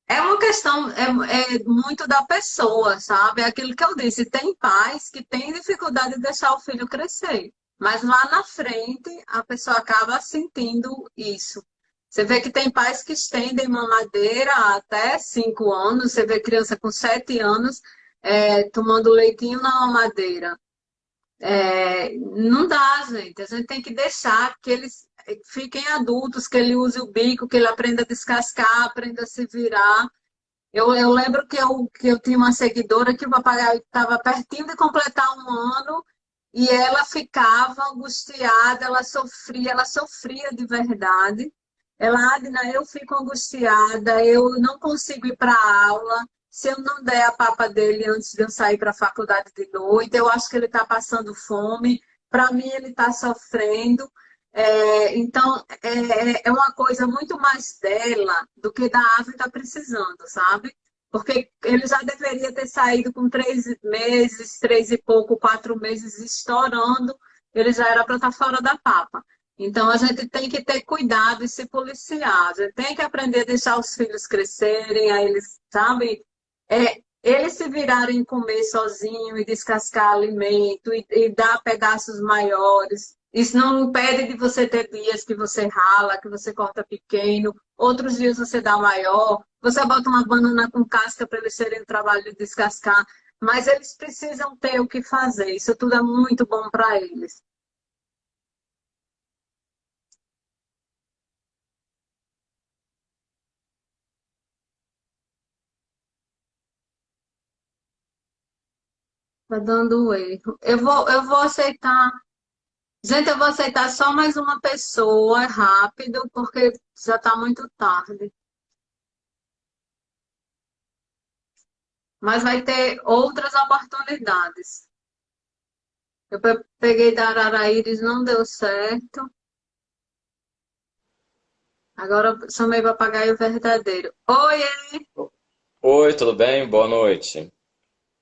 É uma questão, é muito da pessoa, sabe? É aquilo que eu disse, tem pais que têm dificuldade de deixar o filho crescer, mas lá na frente a pessoa acaba sentindo isso. Você vê que tem pais que estendem mamadeira até 5 anos, você vê criança com 7 anos tomando leitinho na mamadeira. Não dá, gente. A gente tem que deixar que eles fiquem adultos, que ele use o bico, que ele aprenda a descascar, aprenda a se virar. Eu lembro que eu tinha uma seguidora que o papagaio estava pertinho de completar 1 ano e ela ficava angustiada, ela sofria de verdade. Ela, Adna, eu fico angustiada, eu não consigo ir para a aula. Se eu não der a papa dele antes de eu sair para a faculdade de noite, eu acho que ele está passando fome. Para mim, ele está sofrendo. Então, é uma coisa muito mais dela do que da ave está precisando, sabe? Porque ele já deveria ter saído com 3 meses, 3 e pouco, 4 meses estourando, ele já era para estar fora da papa. Então, a gente tem que ter cuidado e se policiar. A gente tem que aprender a deixar os filhos crescerem, a eles, sabe? Eles se virarem comer sozinho e descascar alimento e dar pedaços maiores. Isso não impede de você ter dias que você rala, que você corta pequeno, outros dias você dá maior, você bota uma banana com casca para eles terem o trabalho de descascar, mas eles precisam ter o que fazer. Isso tudo é muito bom para eles. Tá dando erro. Eu vou aceitar. Gente, eu vou aceitar só mais uma pessoa, rápido, porque já está muito tarde. Mas vai ter outras oportunidades. Eu peguei da Araraíris, não deu certo. Agora eu chamei papagaio verdadeiro. Oi, Oi, tudo bem? Boa noite.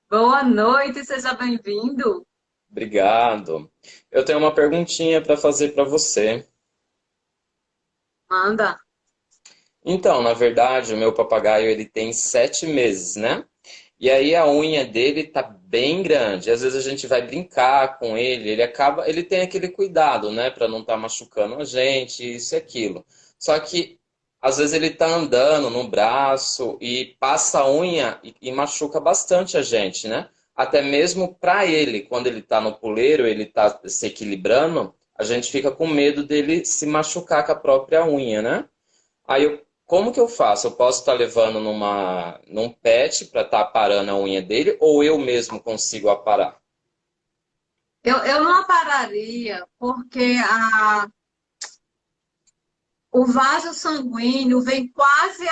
boa noite, seja bem-vindo. Obrigado. Eu tenho uma perguntinha para fazer para você. Manda. Então, na verdade, o meu papagaio ele tem 7 meses, né? E aí a unha dele tá bem grande. Às vezes a gente vai brincar com ele, ele tem aquele cuidado, né, para não estar machucando a gente, isso e aquilo. Só que às vezes ele tá andando no braço e passa a unha e machuca bastante a gente, né? Até mesmo para ele, quando ele tá no puleiro, ele tá se equilibrando, a gente fica com medo dele se machucar com a própria unha, né? Como que eu faço? Eu posso estar levando num pet para estar aparando a unha dele ou eu mesmo consigo aparar? Eu não apararia, porque o vaso sanguíneo vem quase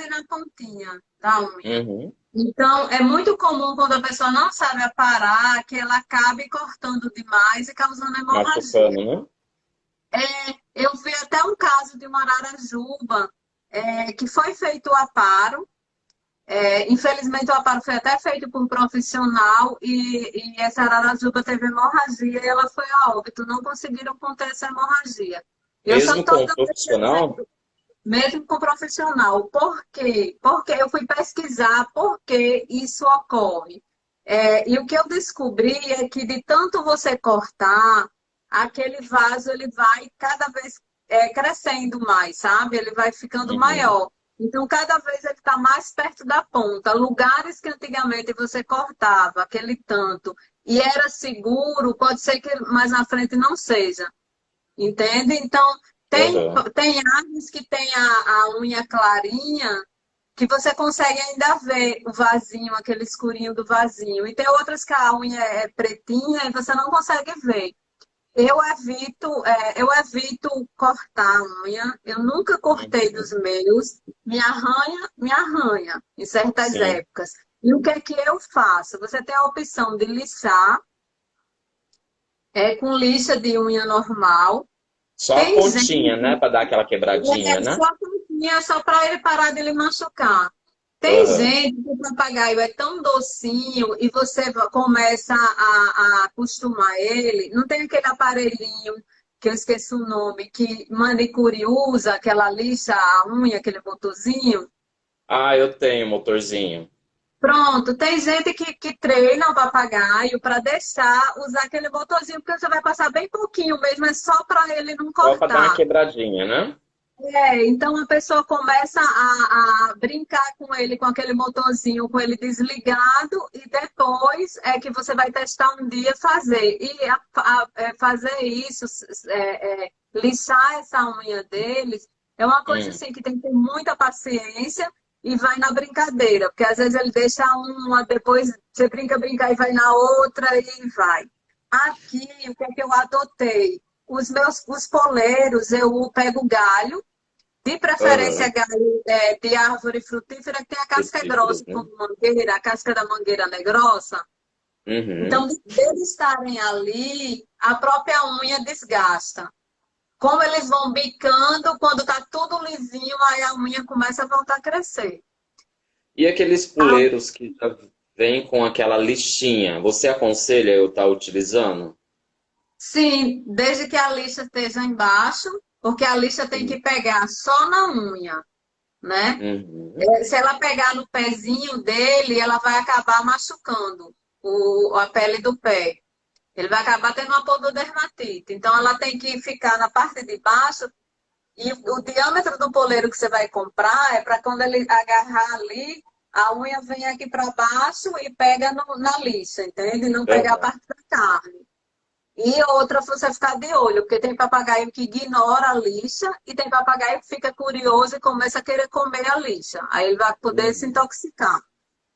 na pontinha da unha. Uhum. Então, é muito comum quando a pessoa não sabe aparar, que ela acabe cortando demais e causando hemorragia. Machucando, né? Eu vi até um caso de uma ararajuba, que foi feito o aparo. Infelizmente, o aparo foi até feito por um profissional e essa ararajuba teve hemorragia e ela foi a óbito. Não conseguiram conter essa hemorragia. Eu só Mesmo estou com o dando esse profissional? exemplo, mesmo com profissional. Por quê? Porque eu fui pesquisar por que isso ocorre. E o que eu descobri é que de tanto você cortar, aquele vaso ele vai cada vez crescendo mais, sabe? Ele vai ficando Uhum. maior. Então, cada vez ele está mais perto da ponta. Lugares que antigamente você cortava aquele tanto e era seguro, pode ser que mais na frente não seja. Entende? Então, tem, Uhum. tem aves que tem a unha clarinha que você consegue ainda ver o vasinho, aquele escurinho do vasinho. E tem outras que a unha é pretinha e você não consegue ver. Eu evito cortar a unha. Eu nunca cortei Uhum. dos meus. Me arranha em certas Sim. épocas. E o que é que eu faço? Você tem a opção de lixar, com lixa de unha normal. Só a Tem pontinha, né? gente Para dar aquela quebradinha, né? só pintinha, só para ele parar de lhe machucar. Tem Uhum. gente que o papagaio é tão docinho e você começa a acostumar ele, não tem aquele aparelhinho que eu esqueço o nome, que manicure usa, aquela lixa a unha, aquele motorzinho. Ah, eu tenho motorzinho. Pronto, tem gente que treina o papagaio para deixar usar aquele motorzinho, porque você vai passar bem pouquinho mesmo, é só para ele não Só para dar uma cortar. quebradinha, né? Então a pessoa começa a brincar com ele, com aquele motorzinho, com ele desligado, e depois é que você vai testar um dia fazer. E fazer isso, lixar essa unha deles, é uma coisa Hum. assim que tem que ter muita paciência e vai na brincadeira, porque às vezes ele deixa uma, depois você brinca e vai na outra e vai. Aqui, o que é que eu adotei? Os poleiros, eu pego galho, de preferência Aham. galho de árvore frutífera, que tem a casca Frutíferas, grossa, né? como mangueira, a casca da mangueira não é grossa. Então, Uhum. eles estarem ali, a própria unha desgasta. Como eles vão bicando, quando está tudo lisinho, aí a unha começa a voltar a crescer. E aqueles Ah, puleiros que já vêm com aquela lixinha, você aconselha eu estar utilizando? sim, desde que a lixa esteja embaixo, porque a lixa tem que pegar só na unha, né? Uhum. Se ela pegar no pezinho dele, ela vai acabar machucando a pele do pé. Ele vai acabar tendo uma pododermatite. Então, ela tem que ficar na parte de baixo. E o diâmetro do poleiro que você vai comprar é para quando ele agarrar ali, a unha vem aqui para baixo e pega na lixa, entende? Não pegar a Aham. parte da carne. E outra, você ficar de olho, porque tem papagaio que ignora a lixa e tem papagaio que fica curioso e começa a querer comer a lixa. Aí ele vai poder se Uhum. intoxicar.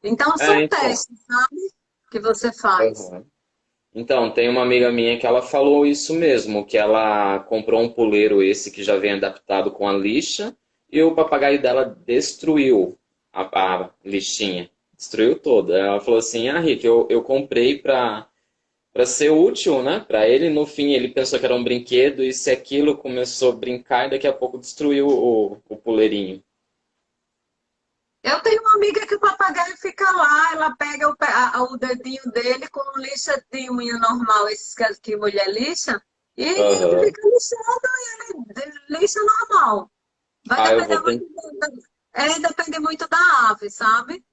Então, É, são então. testes, sabe? Que você faz. Aham. Então, tem uma amiga minha que ela falou isso mesmo, que ela comprou um puleiro esse que já vem adaptado com a lixa e o papagaio dela destruiu a lixinha. Destruiu toda. Ela falou assim, ah, Rick, eu comprei para ser útil, né? Para ele, no fim, ele pensou que era um brinquedo e se aquilo começou a brincar e daqui a pouco destruiu o puleirinho. Eu tenho uma amiga que o papagaio fica lá, ela pega o dedinho dele com lixa de unha normal, esses que mulher lixa, e ele Aham. fica lixando e ele lixa normal. Vai Ah, eu depender vou muito, tentar. depende muito da ave, sabe?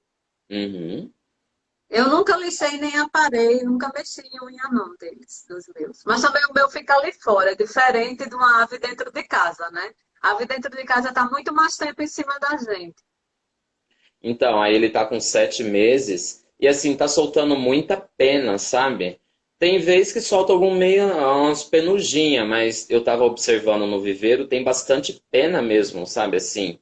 Uhum. Eu nunca lixei nem aparei, nunca mexi em unha não deles, dos meus. Mas também o meu fica ali fora, é diferente de uma ave dentro de casa, né? A ave dentro de casa está muito mais tempo em cima da gente. Então, aí ele tá com 7 meses e assim, tá soltando muita pena, sabe? Tem vez que solta algum meio, umas penugem, mas eu tava observando no viveiro, tem bastante pena mesmo, sabe? Assim,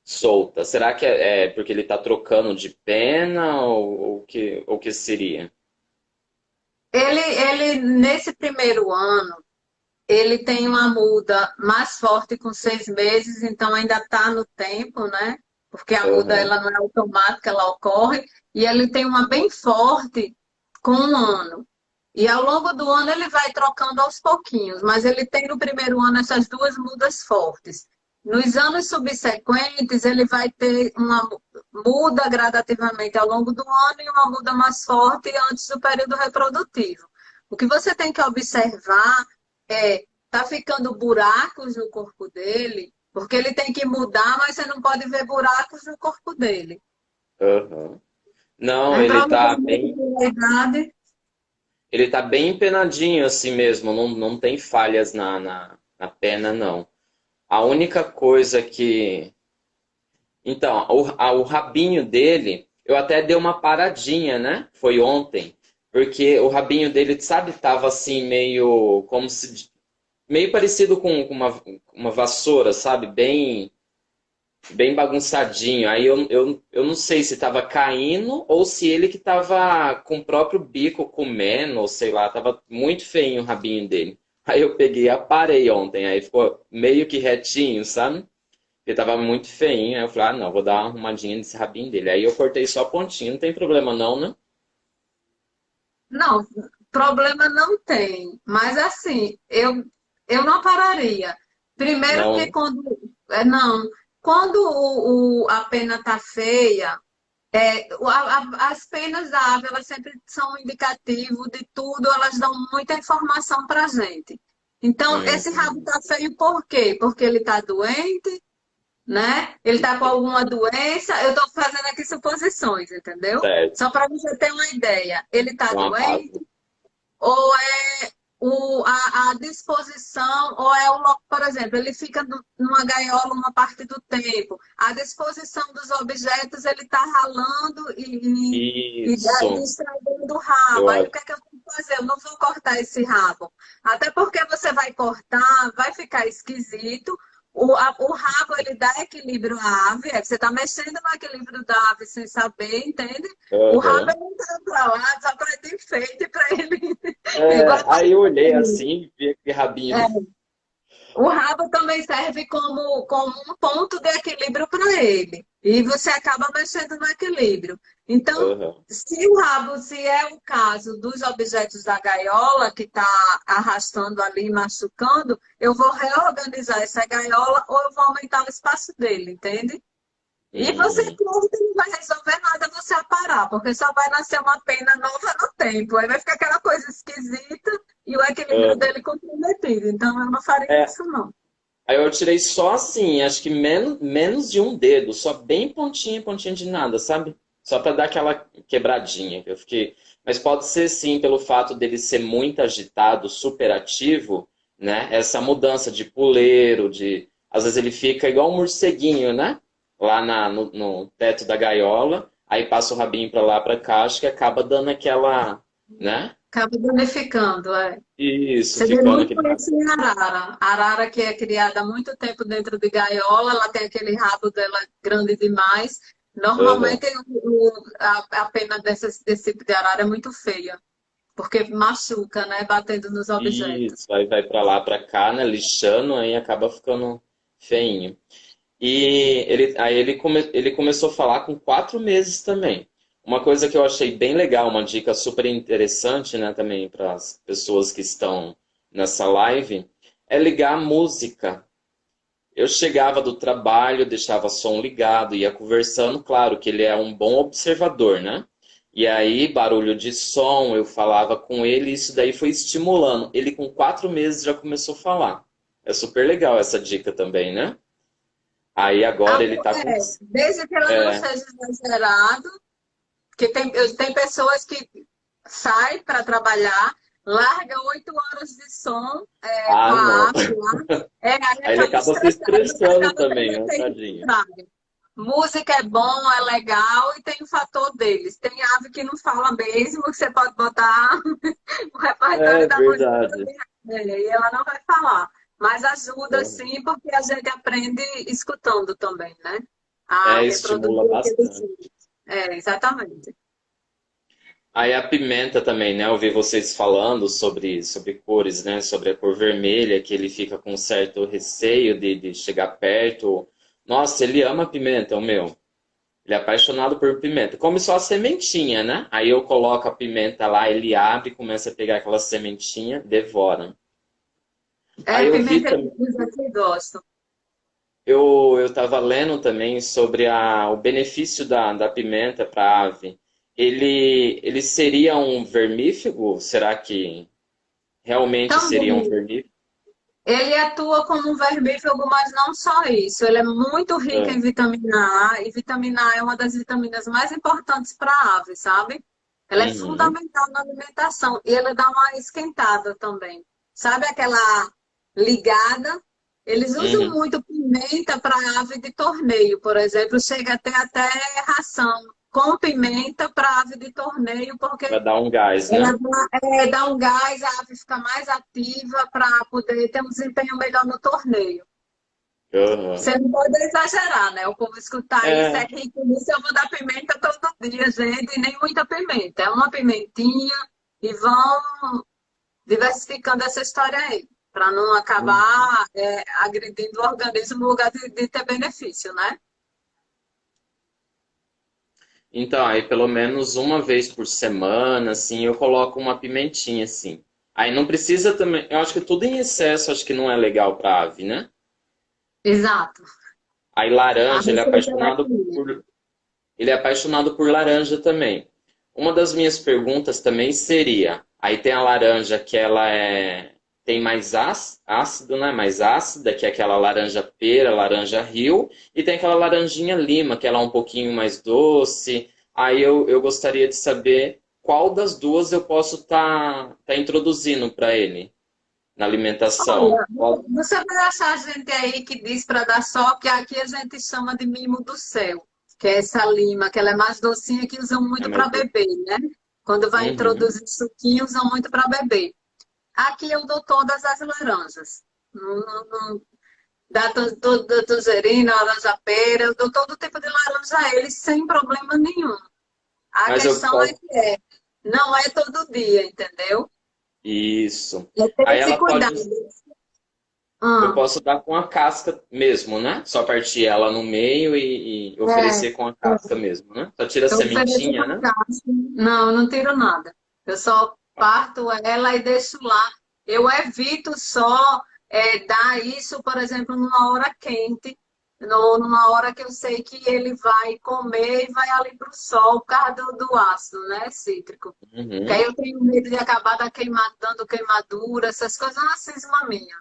solta. Será que é porque ele tá trocando de pena ou que seria? Nesse primeiro ano, ele tem uma muda mais forte com 6 meses, então ainda está no tempo, né? Porque a muda Aham, ela não é automática, ela ocorre. E ele tem uma bem forte com 1 ano. E ao longo do ano ele vai trocando aos pouquinhos, mas ele tem no primeiro ano essas duas mudas fortes. Nos anos subsequentes, ele vai ter uma muda gradativamente ao longo do ano e uma muda mais forte antes do período reprodutivo. O que você tem que observar tá ficando buracos no corpo dele, porque ele tem que mudar, mas você não pode ver buracos no corpo dele. aham. Não, Aí provavelmente pela idade. ele tá bem empenadinho assim mesmo, não tem falhas na pena, não. A única coisa que então, o rabinho dele, eu até dei uma paradinha, né? Foi ontem, porque o rabinho dele, sabe, tava assim meio como se meio parecido com uma vassoura, sabe? Bem bagunçadinho. Aí eu não sei se tava caindo ou se ele que tava com o próprio bico comendo, ou sei lá, tava muito feinho o rabinho dele. Aí eu peguei e aparei ontem, aí ficou meio que retinho, sabe? Ele tava muito feinho, aí eu falei, ah, não, vou dar uma arrumadinha nesse rabinho dele. Aí eu cortei só a pontinha, não tem problema não, né? Não, problema não tem. Mas assim, eu não pararia. Primeiro Não, que né? não, quando a pena tá feia, as penas da ave, elas sempre são um indicativo de tudo, elas dão muita informação para a gente. Então, esse rabo Uhum. tá feio por quê? Porque ele tá doente, né? Ele tá com alguma doença. Eu tô fazendo aqui suposições, entendeu? Certo. Só para você ter uma ideia. Ele tá Uma doente base. ou é a disposição, ou é por exemplo, ele fica numa gaiola uma parte do tempo. A disposição dos objetos, ele está ralando e Isso. estragando o rabo. Eu Aí o acho. que é que eu tenho que fazer? Eu não vou cortar esse rabo. Até porque você vai cortar, vai ficar esquisito. O rabo, ele dá equilíbrio à ave, você está mexendo no equilíbrio da ave sem saber, entende? O rabo Aham. ele não tá para lá, só para ter enfeite para ele. Igual É, aí eu olhei passarinho. assim, vi aquele rabinho. É, o rabo também serve como um ponto de equilíbrio para ele. E você acaba mexendo no equilíbrio. Então, Aham. se é o caso dos objetos da gaiola que está arrastando ali, machucando, eu vou reorganizar essa gaiola ou eu vou aumentar o espaço dele, entende? E você Uhum. pronto, não vai resolver nada você aparar, porque só vai nascer uma pena nova no tempo. Aí vai ficar aquela coisa esquisita e o equilíbrio Aham. dele comprometido. Então eu não faria É, isso, não. aí eu tirei só assim, acho que menos de um dedo, só bem pontinha, pontinha de nada, sabe? Só pra dar aquela quebradinha que eu fiquei. Mas pode ser sim, pelo fato dele ser muito agitado, super ativo, né? Essa mudança de puleiro, de. Às vezes ele fica igual um morceguinho, né? Lá no teto da gaiola, aí passa o rabinho pra lá, pra cá, acho que acaba dando aquela, né? Acaba danificando, é. Isso, Você vê ficando muito aquele isso em arara. A arara que é criada há muito tempo dentro de gaiola, ela tem aquele rabo dela grande demais. rabinho. Normalmente a pena desse tipo de arara é muito feia, porque machuca, né? Batendo nos objetos. Isso, aí vai pra lá, pra cá, né? Lixando, aí acaba ficando feinho. E ele começou a falar com 4 meses também. Uma coisa que eu achei bem legal, uma dica super interessante, né, também para as pessoas que estão nessa live, é ligar a música. Eu chegava do trabalho, deixava som ligado, ia conversando, claro que ele é um bom observador, né? E aí, barulho de som, eu falava com ele, e isso daí foi estimulando. Ele com 4 meses já começou a falar. É super legal essa dica também, né? Aí agora ele tá com. Desde que ela não É, seja exagerado, que tem pessoas que saem para trabalhar, larga 8 horas de som com ah, a não. ave lá, aí Aí ele acaba acaba se estressado, estressando acaba tendo também, ó, efeito tadinho. contrário. Música é bom, é legal e tem o fator deles. Tem ave que não fala mesmo, que você pode botar o É repertório da música verdade. e ela não vai falar. Mas ajuda Uhum. sim, porque a gente aprende escutando também, né? A É, estimula reproduzir aquele som. bastante. Exatamente. Aí a pimenta também, né? Eu ouvi vocês falando sobre cores, né? Sobre a cor vermelha, que ele fica com um certo receio de chegar perto. Nossa, ele ama pimenta, o meu. Ele é apaixonado por pimenta. Come só a sementinha, né? Aí eu coloco a pimenta lá, ele abre, começa a pegar aquela sementinha, devora. Aí eu vi Pimenta também, eu que gosto. eu estava lendo também sobre o benefício da pimenta para a ave. Ele seria um vermífugo? Será que realmente seria um Também, vermífugo? ele atua como um vermífugo, mas não só isso. Ele é muito rico Ah, em vitamina A, e vitamina A é uma das vitaminas mais importantes para a ave, sabe? Ela é uhum, fundamental na alimentação e ela dá uma esquentada também. Sabe aquela ligada? Eles usam uhum. muito pimenta para ave de torneio, por exemplo, chega até ração com pimenta para ave de torneio, Vai porque dar um gás, ela né? dá um gás, a ave fica mais ativa para poder ter um desempenho melhor no torneio. Uhum. Você não pode exagerar, né? O povo escutar isso, é É, rico nisso, eu vou dar pimenta todo dia, gente, e nem muita pimenta. É uma pimentinha e vão diversificando essa história aí, para não uhum. acabar agredindo o organismo no lugar de ter benefício, né? Então, aí pelo menos uma vez por semana, assim, eu coloco uma pimentinha, assim. Aí não precisa também. Eu acho que tudo em excesso acho que não é legal para ave, né? Exato. Aí A laranja, receita é aqui. ele é apaixonado por laranja também. Uma das minhas perguntas também seria, aí tem a laranja que ela tem mais ácido, né? Mais ácida, que é aquela laranja pera, laranja rio, e tem aquela laranjinha lima, que ela é um pouquinho mais doce. Aí eu gostaria de saber qual das duas eu posso tá introduzindo para ele na alimentação. Olha, você vai achar gente aí que diz para dar só, que aqui a gente chama de mimo do céu, que é essa lima, que ela é mais docinha, que usam É muito mais para doce. beber, né? Quando vai Uhum. introduzir suquinho, usam muito para beber. Aqui eu dou todas as laranjas. Dá tangerina, laranja pera, eu dou todo tipo de laranja a eles sem problema nenhum. A Mas eu questão é posso. que não é todo dia, entendeu? Isso. É ter Aí esse ela pode. cuidado. Eu Ah, posso dar com a casca mesmo, né? Só partir ela no meio e é. oferecer com a casca mesmo, né? Só tira a Eu ofereço sementinha, uma né? caixa. Não, eu não tiro nada. Eu só parto ela e deixo lá. Eu evito só dar isso, por exemplo, numa hora quente, numa hora que eu sei que ele vai comer e vai ali para o sol por causa do ácido, né, cítrico. Que aí Uhum. eu tenho medo de acabar dando queimadura, essas coisas, é uma cisma minha.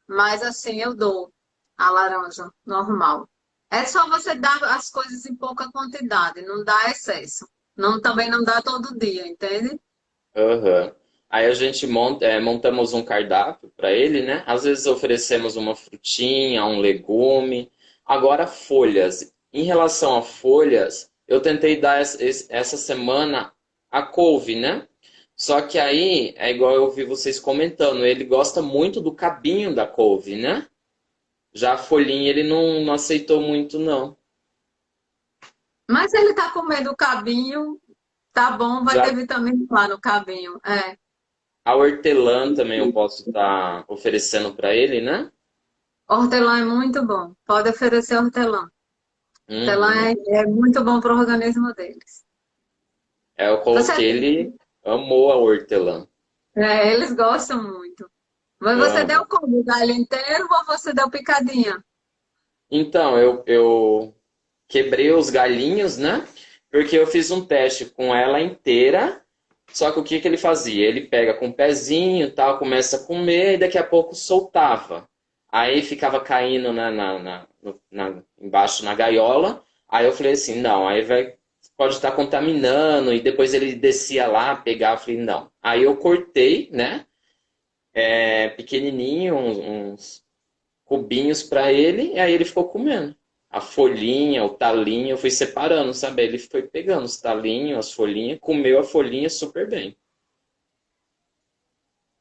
Mas assim, eu dou a laranja normal. É só você dar as coisas em pouca quantidade, não dá excesso. Não, também não dá todo dia, entende? Aham. Aí a gente montamos um cardápio para ele, né? Às vezes oferecemos uma frutinha, um legume. Agora, folhas. Em relação a folhas, eu tentei dar essa semana a couve, né? Só que aí, é igual eu vi vocês comentando, ele gosta muito do cabinho da couve, né? Já a folhinha ele não aceitou muito, não. Mas ele tá comendo o cabinho, tá bom, vai Já ter vitamina lá no cabinho. É. a hortelã também eu posso estar oferecendo para ele, né? Hortelã é muito bom. Pode oferecer hortelã. Hortelã Uhum. é muito bom para o organismo deles. Eu Você, coloquei, ele amou a hortelã. eles gostam muito. Mas você Aham. deu como? O galho inteiro ou você deu picadinha? Então, eu quebrei os galinhos, né? Porque eu fiz um teste com ela inteira. Só que o que que ele fazia? Ele pega com o pezinho, tal, começa a comer e daqui a pouco soltava. Aí ficava caindo embaixo na gaiola. Aí eu falei assim, não, aí pode estar contaminando. E depois ele descia lá, pegava, eu falei, não. Aí eu cortei, né? Pequenininho, uns cubinhos para ele, e aí ele ficou comendo. A folhinha, o talinho, eu fui separando, sabe? Ele foi pegando os talinhos, as folhinhas, comeu a folhinha super bem.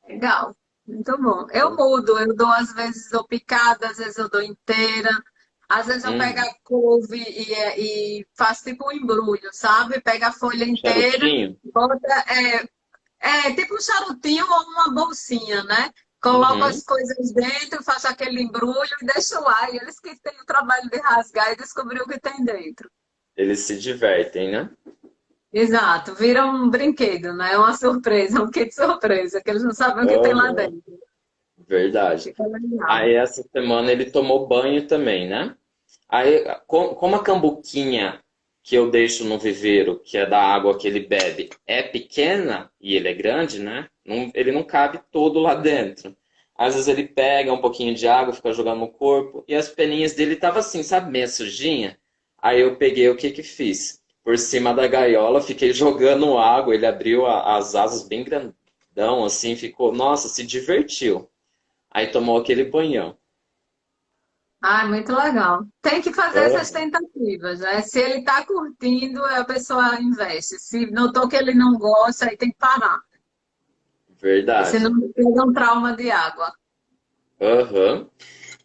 Legal, muito bom. Eu mudo, eu dou às vezes dou picada, às vezes eu dou inteira, às vezes eu pego Uhum. a couve e faço tipo um embrulho, sabe? Pega a folha inteira, Charutinho? bota, tipo um charutinho ou uma bolsinha, né? Coloco as Uhum. coisas dentro, faço aquele embrulho e deixo lá. E eles que têm o trabalho de rasgar e descobrir o que tem dentro. Eles se divertem, né? Exato, vira um brinquedo, né? É uma surpresa, um kit surpresa, que eles não sabem o que tem lá Uhum. dentro. Verdade. Fica legal. Aí essa semana ele tomou banho também, né? Aí, como a cambuquinha que eu deixo no viveiro, que é da água que ele bebe, é pequena e ele é grande, né? Ele não cabe todo lá dentro. Às vezes ele pega um pouquinho de água, fica jogando no corpo, e as peninhas dele estavam assim, sabe, meio sujinha. Aí eu peguei o que que fiz? Por cima da gaiola, fiquei jogando água, ele abriu as asas bem grandão, assim, ficou, nossa, se divertiu. Aí tomou aquele banhão. Ah, muito legal. Tem que fazer essas Ah, tentativas, né? Se ele está curtindo, a pessoa investe. Se notou que ele não gosta, aí tem que parar. Porque senão verdade. pega um trauma de água. Aham.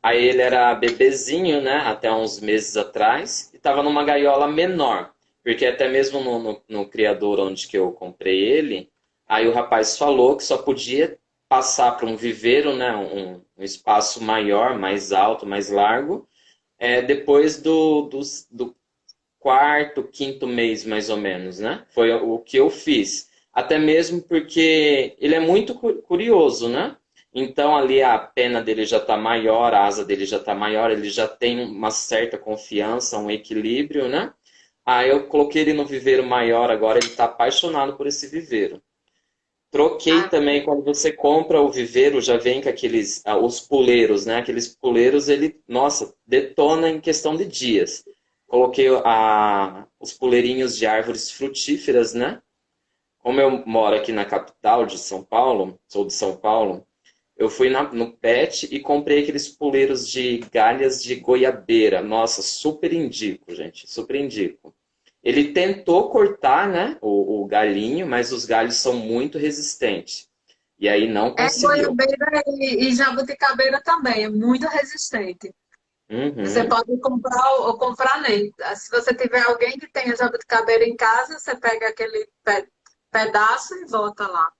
Aí ele era bebezinho, né? Até uns meses atrás. E tava numa gaiola menor. Porque até mesmo no criador onde que eu comprei ele, aí o rapaz falou que só podia passar para um viveiro, né? Um espaço maior, mais alto, mais largo, depois do quarto, quinto mês, mais ou menos, né? Foi o que eu fiz. Até mesmo porque ele é muito curioso, né? Então ali a pena dele já está maior, a asa dele já está maior, ele já tem uma certa confiança, um equilíbrio, né? Aí eu coloquei ele no viveiro maior, agora ele está apaixonado por esse viveiro. Troquei Ah, também, quando você compra o viveiro, já vem com aqueles, os puleiros, né? Aqueles puleiros, ele, nossa, detona em questão de dias. Coloquei os puleirinhos de árvores frutíferas, né? Como eu moro aqui na capital de São Paulo, sou de São Paulo, eu fui no Pet e comprei aqueles puleiros de galhas de goiabeira. Nossa, super indico, gente, super indico. Ele tentou cortar, né, o galinho, mas os galhos são muito resistentes. E aí não é conseguiu. goiabeira e jabuticabeira também, é muito resistente. Você Uhum, pode comprar ou comprar nele. Se você tiver alguém que tenha jabuticabeira em casa, você pega aquele pedaço e volta lá.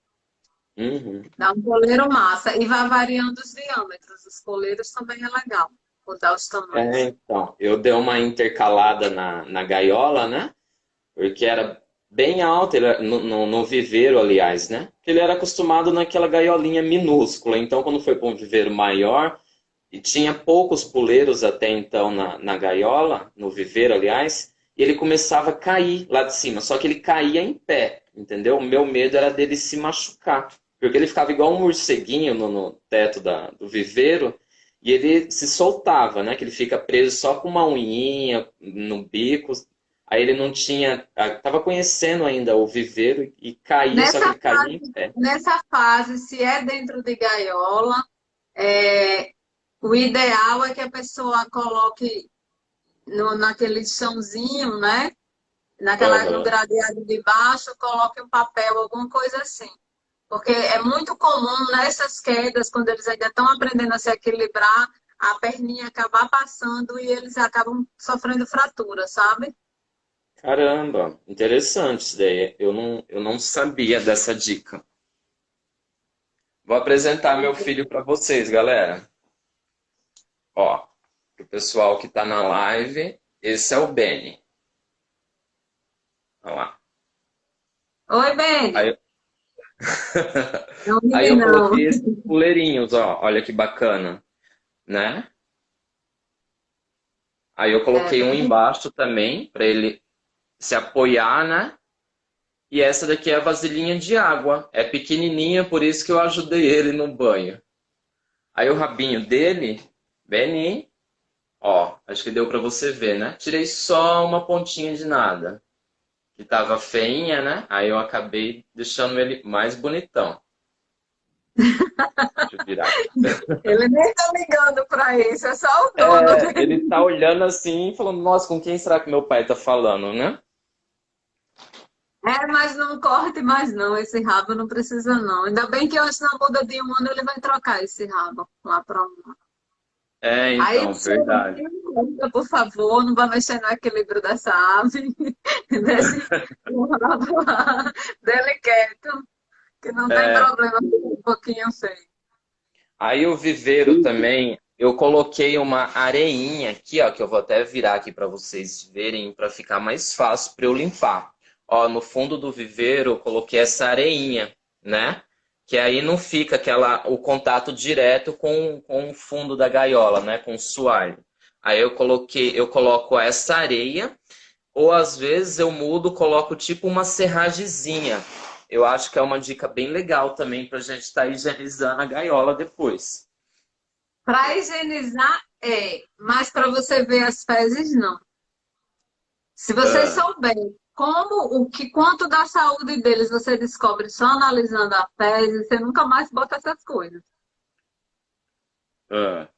uhum. Dá um coleiro massa. E vai variando os diâmetros. Os coleiros também é legal. Mudar os É, tamanhos. então, eu dei uma intercalada na gaiola, né? Porque era bem alto, no viveiro, aliás, né? Porque ele era acostumado naquela gaiolinha minúscula. Então, quando foi para um viveiro maior, e tinha poucos puleiros até então na gaiola, no viveiro, aliás, e ele começava a cair lá de cima. Só que ele caía em pé, entendeu? O meu medo era dele se machucar. Porque ele ficava igual um morceguinho no teto do viveiro, e ele se soltava, né? Que ele fica preso só com uma unhinha no bico. Aí ele não tinha. Estava conhecendo ainda o viveiro e caía, só que Nessa ele caía em pé. nessa fase, se é dentro de gaiola, é, o ideal é que a pessoa coloque naquele chãozinho, né? No Aham. gradeado de baixo, coloque um papel, alguma coisa assim. Porque é muito comum nessas quedas, quando eles ainda estão aprendendo a se equilibrar, a perninha acabar passando e eles acabam sofrendo fratura, sabe? Caramba, interessante isso daí. Eu não sabia dessa dica. Vou apresentar meu filho para vocês, galera. Ó, pro pessoal que tá na live, esse é o Benny. Olha lá. Oi, Beni. Aí, Não, aí eu meninão. coloquei esses puleirinhos, ó. Olha que bacana, né? Aí eu É coloquei um bem. embaixo também, para ele se apoiar, né? E essa daqui é a vasilhinha de água. É pequenininha, por isso que eu ajudei ele no banho. Aí o rabinho dele, Benny, ó, acho que deu para você ver, né? Tirei só uma pontinha de nada, que tava feinha, né? Aí eu acabei deixando ele mais bonitão. Deixa eu virar aqui. Ele nem tá ligando para isso, é só o dono É, dele. ele tá olhando assim, falando, nossa, com quem será que meu pai tá falando, né? É, mas não corte mais não, esse rabo não precisa não. Ainda bem que hoje na muda de um ano ele vai trocar esse rabo lá para um. É, Aí então, o seu verdade. por favor, não vai mexer no equilíbrio dessa ave, desse rabo lá, dele quieto, que não tem É, problema, um pouquinho feio. aí o viveiro também, eu coloquei uma areinha aqui, ó, que eu vou até virar aqui para vocês verem, para ficar mais fácil para eu limpar. Ó, no fundo do viveiro eu coloquei essa areinha, né? Que aí não fica o contato direto com o fundo da gaiola, né? Com o soalho. Aí eu coloco essa areia, ou às vezes eu mudo, coloco tipo uma serragemzinha. Eu acho que é uma dica bem legal também para a gente estar higienizando a gaiola depois. Para higienizar é, mas para você ver as fezes não. Se você Ah, souber quanto da saúde deles você descobre só analisando a fezes, você nunca mais bota essas coisas. ah,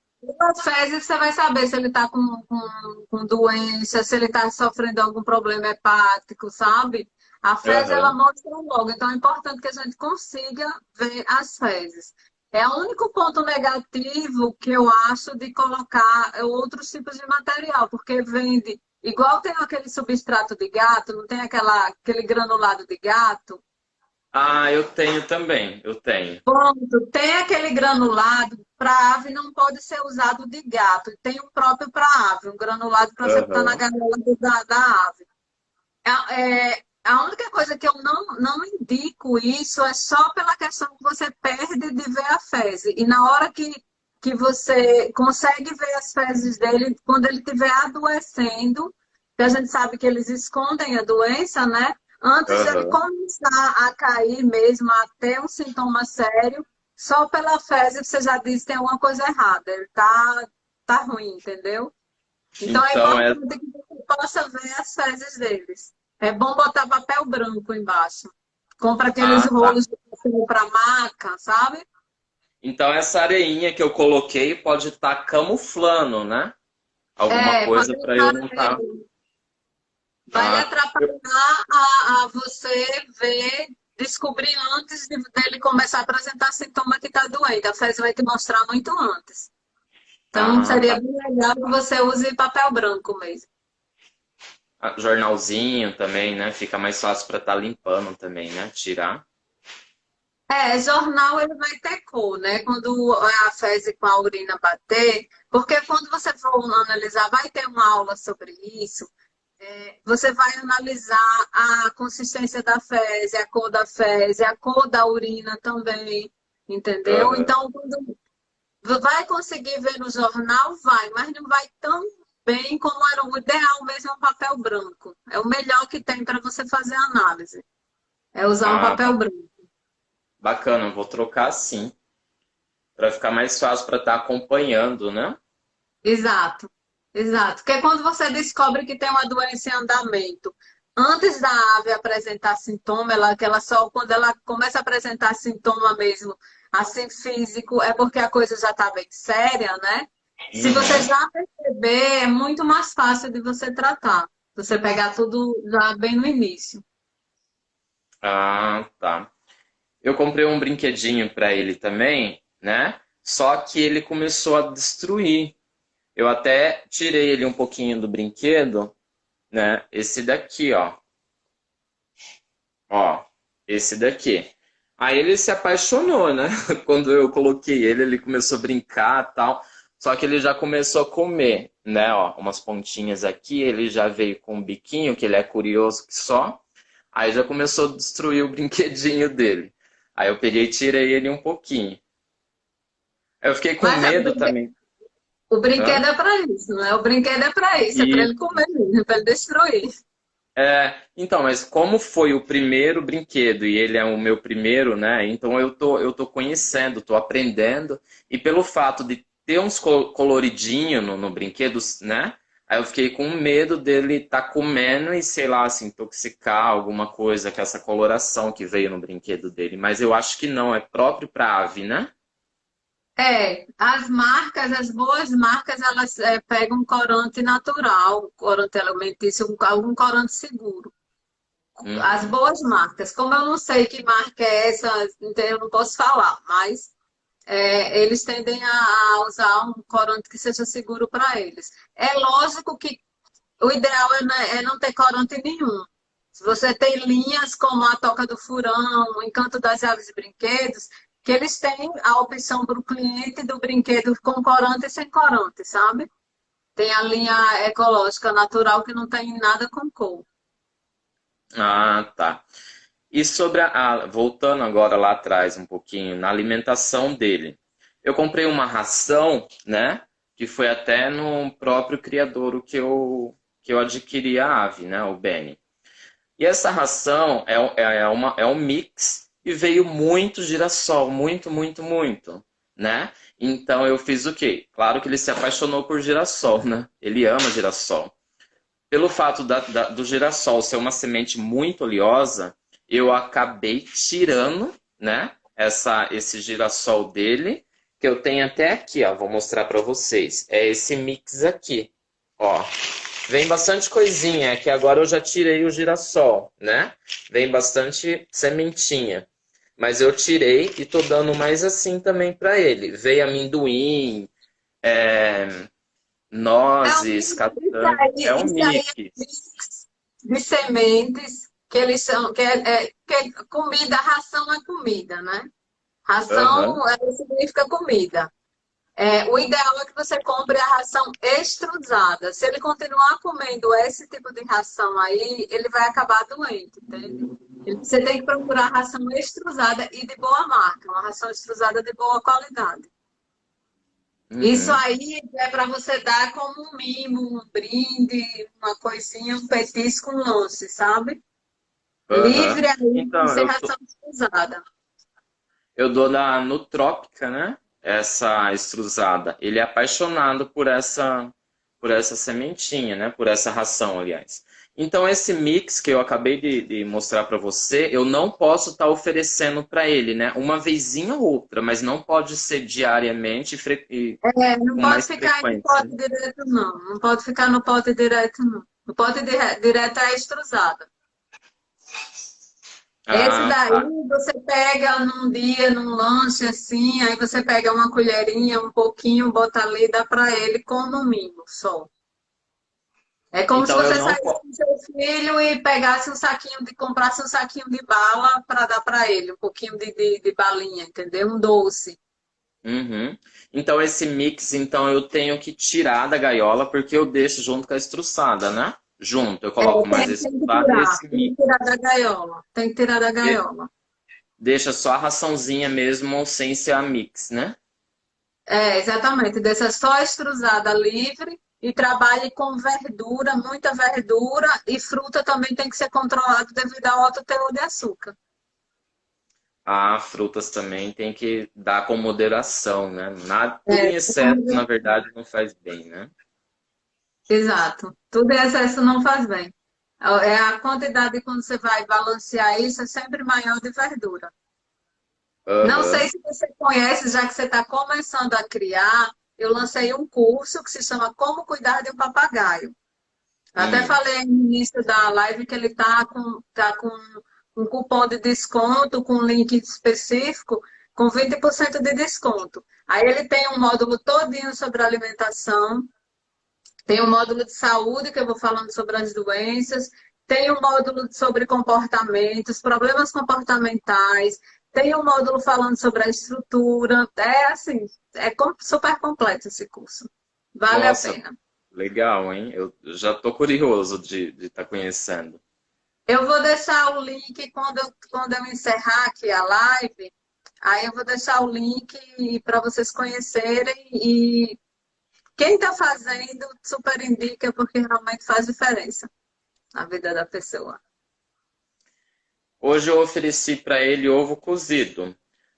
As fezes você vai saber se ele está com doença, se ele está sofrendo algum problema hepático, sabe? A fezes ela aham. mostra logo, então é importante que a gente consiga ver as fezes. É o único ponto negativo que eu acho de colocar outros tipos de material, porque vende, igual tem aquele substrato de gato, não tem aquele granulado de gato? Ah, eu tenho também, eu tenho. Pronto, tem aquele granulado para ave não pode ser usado de gato. Tem o próprio para ave, um granulado para você botar na Aham. gaiola da ave. A única coisa que eu não indico isso é só pela questão que você perde de ver a fezes. E na hora que você consegue ver as fezes dele, quando ele estiver adoecendo, que a gente sabe que eles escondem a doença, né? Antes dele Aham. começar a cair mesmo, a ter um sintoma sério, só pela fezes você já diz que tem alguma coisa errada, ele tá ruim, entendeu? Então é Então é. importante que você possa ver as fezes deles. É bom botar papel branco embaixo. Compra aqueles Ah, tá. rolos de papel para maca, sabe? Então essa areinha que eu coloquei pode estar camuflando, né? Alguma É, pode coisa para eu estar, não estar. vai lhe Ah, atrapalhar a você ver, descobrir antes dele começar a apresentar sintoma que está doente. A fezes vai te mostrar muito antes. Então seria tá. bem legal que você use papel branco mesmo. Ah, jornalzinho também, né? Fica mais fácil para estar limpando também, né? Tirar. É, jornal ele vai ter cor, né? Quando a fezes com a urina bater, porque quando você for analisar, vai ter uma aula sobre isso. Você vai analisar a consistência da fezes, a cor da fezes, a cor da urina também, entendeu? Aham. Então, quando vai conseguir ver no jornal, vai, mas não vai tão bem como era o ideal mesmo, é um papel branco. É o melhor que tem para você fazer a análise, é usar um Ah, papel branco. bacana, vou trocar sim, para ficar mais fácil para estar acompanhando, né? Exato, exato. Porque quando você descobre que tem uma doença em andamento, antes da ave apresentar sintoma, que ela só quando ela começa a apresentar sintoma mesmo, assim físico, é porque a coisa já está bem séria, né? Se você Uhum. já perceber, é muito mais fácil de você tratar. Você pegar tudo já bem no início. Ah, tá. Eu comprei um brinquedinho para ele também, né? Só que ele começou a destruir. Eu até tirei ele um pouquinho do brinquedo, né? Esse daqui, ó. Ó, esse daqui. Aí ele se apaixonou, né? Quando eu coloquei ele, ele começou a brincar e tal. Só que ele já começou a comer, né? Ó, umas pontinhas aqui. Ele já veio com um biquinho, que ele é curioso que só. Aí já começou a destruir o brinquedinho dele. Aí eu peguei e tirei ele um pouquinho. Eu fiquei com Mas medo também. o brinquedo Hã? é para isso, né? O brinquedo é para isso, é para E ele comer mesmo, é para ele destruir. então, mas como foi o primeiro brinquedo e ele é o meu primeiro, né? Então eu tô conhecendo, tô aprendendo. E pelo fato de ter uns coloridinho no brinquedo, né? Aí eu fiquei com medo dele estar comendo e, sei lá, se intoxicar alguma coisa com essa coloração que veio no brinquedo dele. Mas eu acho que não, é próprio para ave, né? As marcas, as boas marcas, elas pegam corante natural, corante alimentício, algum corante seguro. As Uhum. boas marcas, como eu não sei que marca é essa, então eu não posso falar, mas eles tendem a usar um corante que seja seguro para eles. É lógico que o ideal é não ter corante nenhum. Se você tem linhas como a Toca do Furão, o Encanto das Aves e Brinquedos, que eles têm a opção para o cliente do brinquedo com corante e sem corante, sabe? Tem a linha ecológica natural que não tem nada com cor. Ah, tá. E sobre voltando agora lá atrás um pouquinho, na alimentação dele. Eu comprei uma ração, né? Que foi até no próprio criadouro que eu adquiri a ave, né? O Benny. E essa ração é um mix e veio muito girassol, muito, muito, muito, né? Então eu fiz o quê? Claro que ele se apaixonou por girassol, né? Ele ama girassol. Pelo fato do girassol ser uma semente muito oleosa, eu acabei tirando, né, esse girassol dele, que eu tenho até aqui, ó, vou mostrar para vocês. É esse mix aqui, ó. Vem bastante coisinha, que agora eu já tirei o girassol, né? Vem bastante sementinha. Mas eu tirei e tô dando mais assim também para ele. Veio amendoim, é, É um nozes, mix, castanha. É um isso aí é um mix. mix de sementes que eles são, que comida, ração é comida, né? Aham. Ração significa comida. O ideal é que você compre a ração extrusada. Se ele continuar comendo esse tipo de ração aí, ele vai acabar doente, entende? Você tem que procurar ração extrusada e de boa marca, uma ração extrusada de boa qualidade. Isso Uhum. aí é para você dar como um mimo, um brinde, uma coisinha, um petisco, um lanche, sabe? Aham. Livre aí, Então, sem ração usada. eu dou na Nutrópica, né? Essa extrusada. Ele é apaixonado por essa sementinha, né? Por essa ração, aliás. Então, esse mix que eu acabei de mostrar para você, eu não posso estar oferecendo para ele, né? Uma vezinha ou outra, mas não pode ser diariamente e Não com pode mais ficar aí no frequência. pote direto, não. Não pode ficar no pote direto, não. O pote direto é a extrusada. Esse Ah, daí tá. você pega num dia, num lanche assim, aí você pega uma colherinha, um pouquinho, bota ali, dá para ele com no mínimo só. É como se Então eu você não saísse posso. com seu filho e pegasse um saquinho comprasse um saquinho de bala para dar para ele, um pouquinho de balinha, entendeu? Um doce. Uhum. Então esse mix, então eu tenho que tirar da gaiola porque eu deixo junto com a estruçada, né? Junto, eu É, coloco mais a tem que estruçada e tirar, esse tem mix. que tirar da gaiola, tem que tirar da gaiola. Deixa só a raçãozinha mesmo, sem ser a mix, né? É, exatamente, deixa só a extrusada livre e trabalhe com verdura, muita verdura e fruta também tem que ser controlado devido ao alto teor de açúcar. Ah, frutas também tem que dar com moderação, né? Nada, tudo É, em excesso, na verdade, não faz bem, né? exato. Tudo em excesso não faz bem. É a quantidade quando você vai balancear isso é sempre maior de verdura. Não sei Aham. se você conhece, já que você está começando a criar, eu lancei um curso que se chama Como Cuidar de um Papagaio. Eu até Hum. falei no início da live que ele tá com um cupom de desconto, com um link específico, com 20% de desconto. Aí ele tem um módulo todinho sobre alimentação, tem um módulo de saúde, que eu vou falando sobre as doenças, tem um módulo sobre comportamentos, problemas comportamentais, tem um módulo falando sobre a estrutura. É assim, super completo esse curso. Vale a Nossa, pena. legal, hein? Eu já tô curioso de estar conhecendo. Eu vou deixar o link quando eu encerrar aqui a live. Aí eu vou deixar o link para vocês conhecerem e quem está fazendo super indica porque realmente faz diferença na vida da pessoa. Hoje eu ofereci para ele ovo cozido.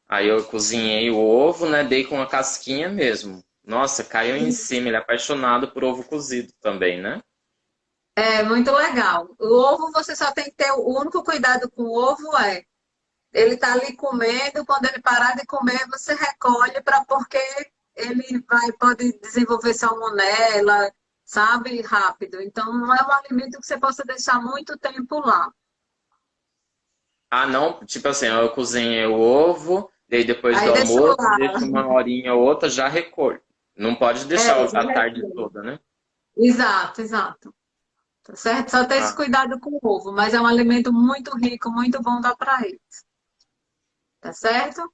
Aí eu cozinhei o ovo, né? Dei com a casquinha mesmo. Nossa, caiu em cima. Ele é apaixonado por ovo cozido também, né? É muito legal. O ovo você só tem que ter o único cuidado com o ovo é ele tá ali comendo, quando ele parar de comer, você recolhe para porque ele pode desenvolver salmonela, sabe, rápido. Então não é um alimento que você possa deixar muito tempo lá. Ah, não, tipo assim, eu cozinhei o ovo, daí depois do Aí deixa almoço, lá. deixo uma horinha ou outra, já recolho. Não pode deixar É, já a tarde recolhe. toda, né? Exato, exato. Tá certo? Só ter esse Ah, cuidado com o ovo, mas é um alimento muito rico, muito bom dá para eles. Tá certo?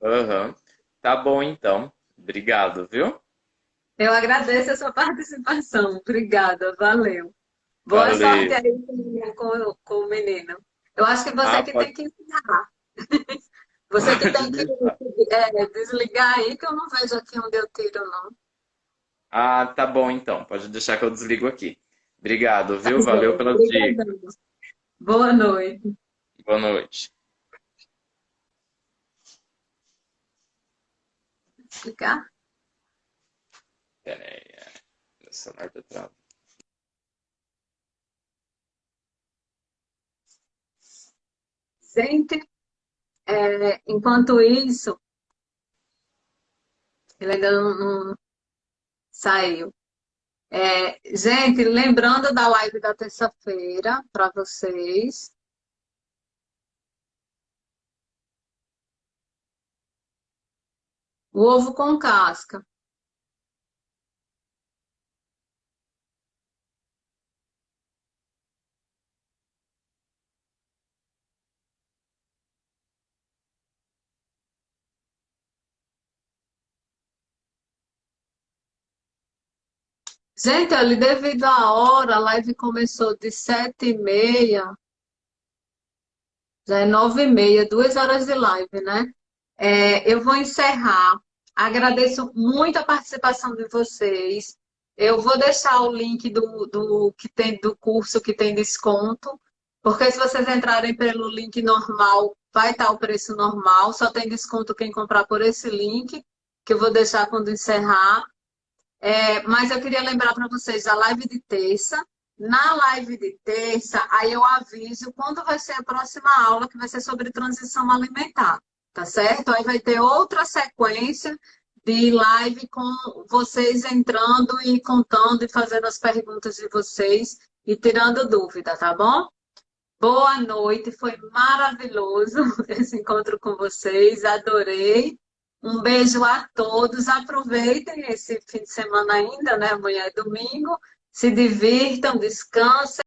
aham. Tá bom então. Obrigado, viu? Eu agradeço a sua participação. Obrigada, valeu. Boa sorte Valeu. aí com o menino. Eu acho que você Ah, que tem pode, que ensinar. Você que pode tem que deixar. desligar aí, que eu não vejo aqui onde eu tiro, não. Ah, tá bom então. Pode deixar que eu desligo aqui. Obrigado, Tá viu? Valeu bom, pelas dicas. obrigadão. Boa noite. Boa noite. Explicar? Pera aí, meu celular tá travado. Gente, enquanto isso, ele ainda não saiu. Gente, lembrando da live da terça-feira para vocês. O ovo com casca. Gente, ali devido à hora, a live começou de 7h30, já é 9h30, 2 horas de live, né? Eu vou encerrar. Agradeço muito a participação de vocês. Eu vou deixar o link do curso que tem desconto. Porque se vocês entrarem pelo link normal, vai estar o preço normal. Só tem desconto quem comprar por esse link, que eu vou deixar quando encerrar. Mas eu queria lembrar para vocês a live de terça. Na live de terça, aí eu aviso quando vai ser a próxima aula, que vai ser sobre transição alimentar, tá certo? Aí vai ter outra sequência de live com vocês entrando e contando e fazendo as perguntas de vocês e tirando dúvida, tá bom? Boa noite, foi maravilhoso esse encontro com vocês, adorei. Um beijo a todos, aproveitem esse fim de semana ainda, né? Amanhã é domingo, se divirtam, descansem.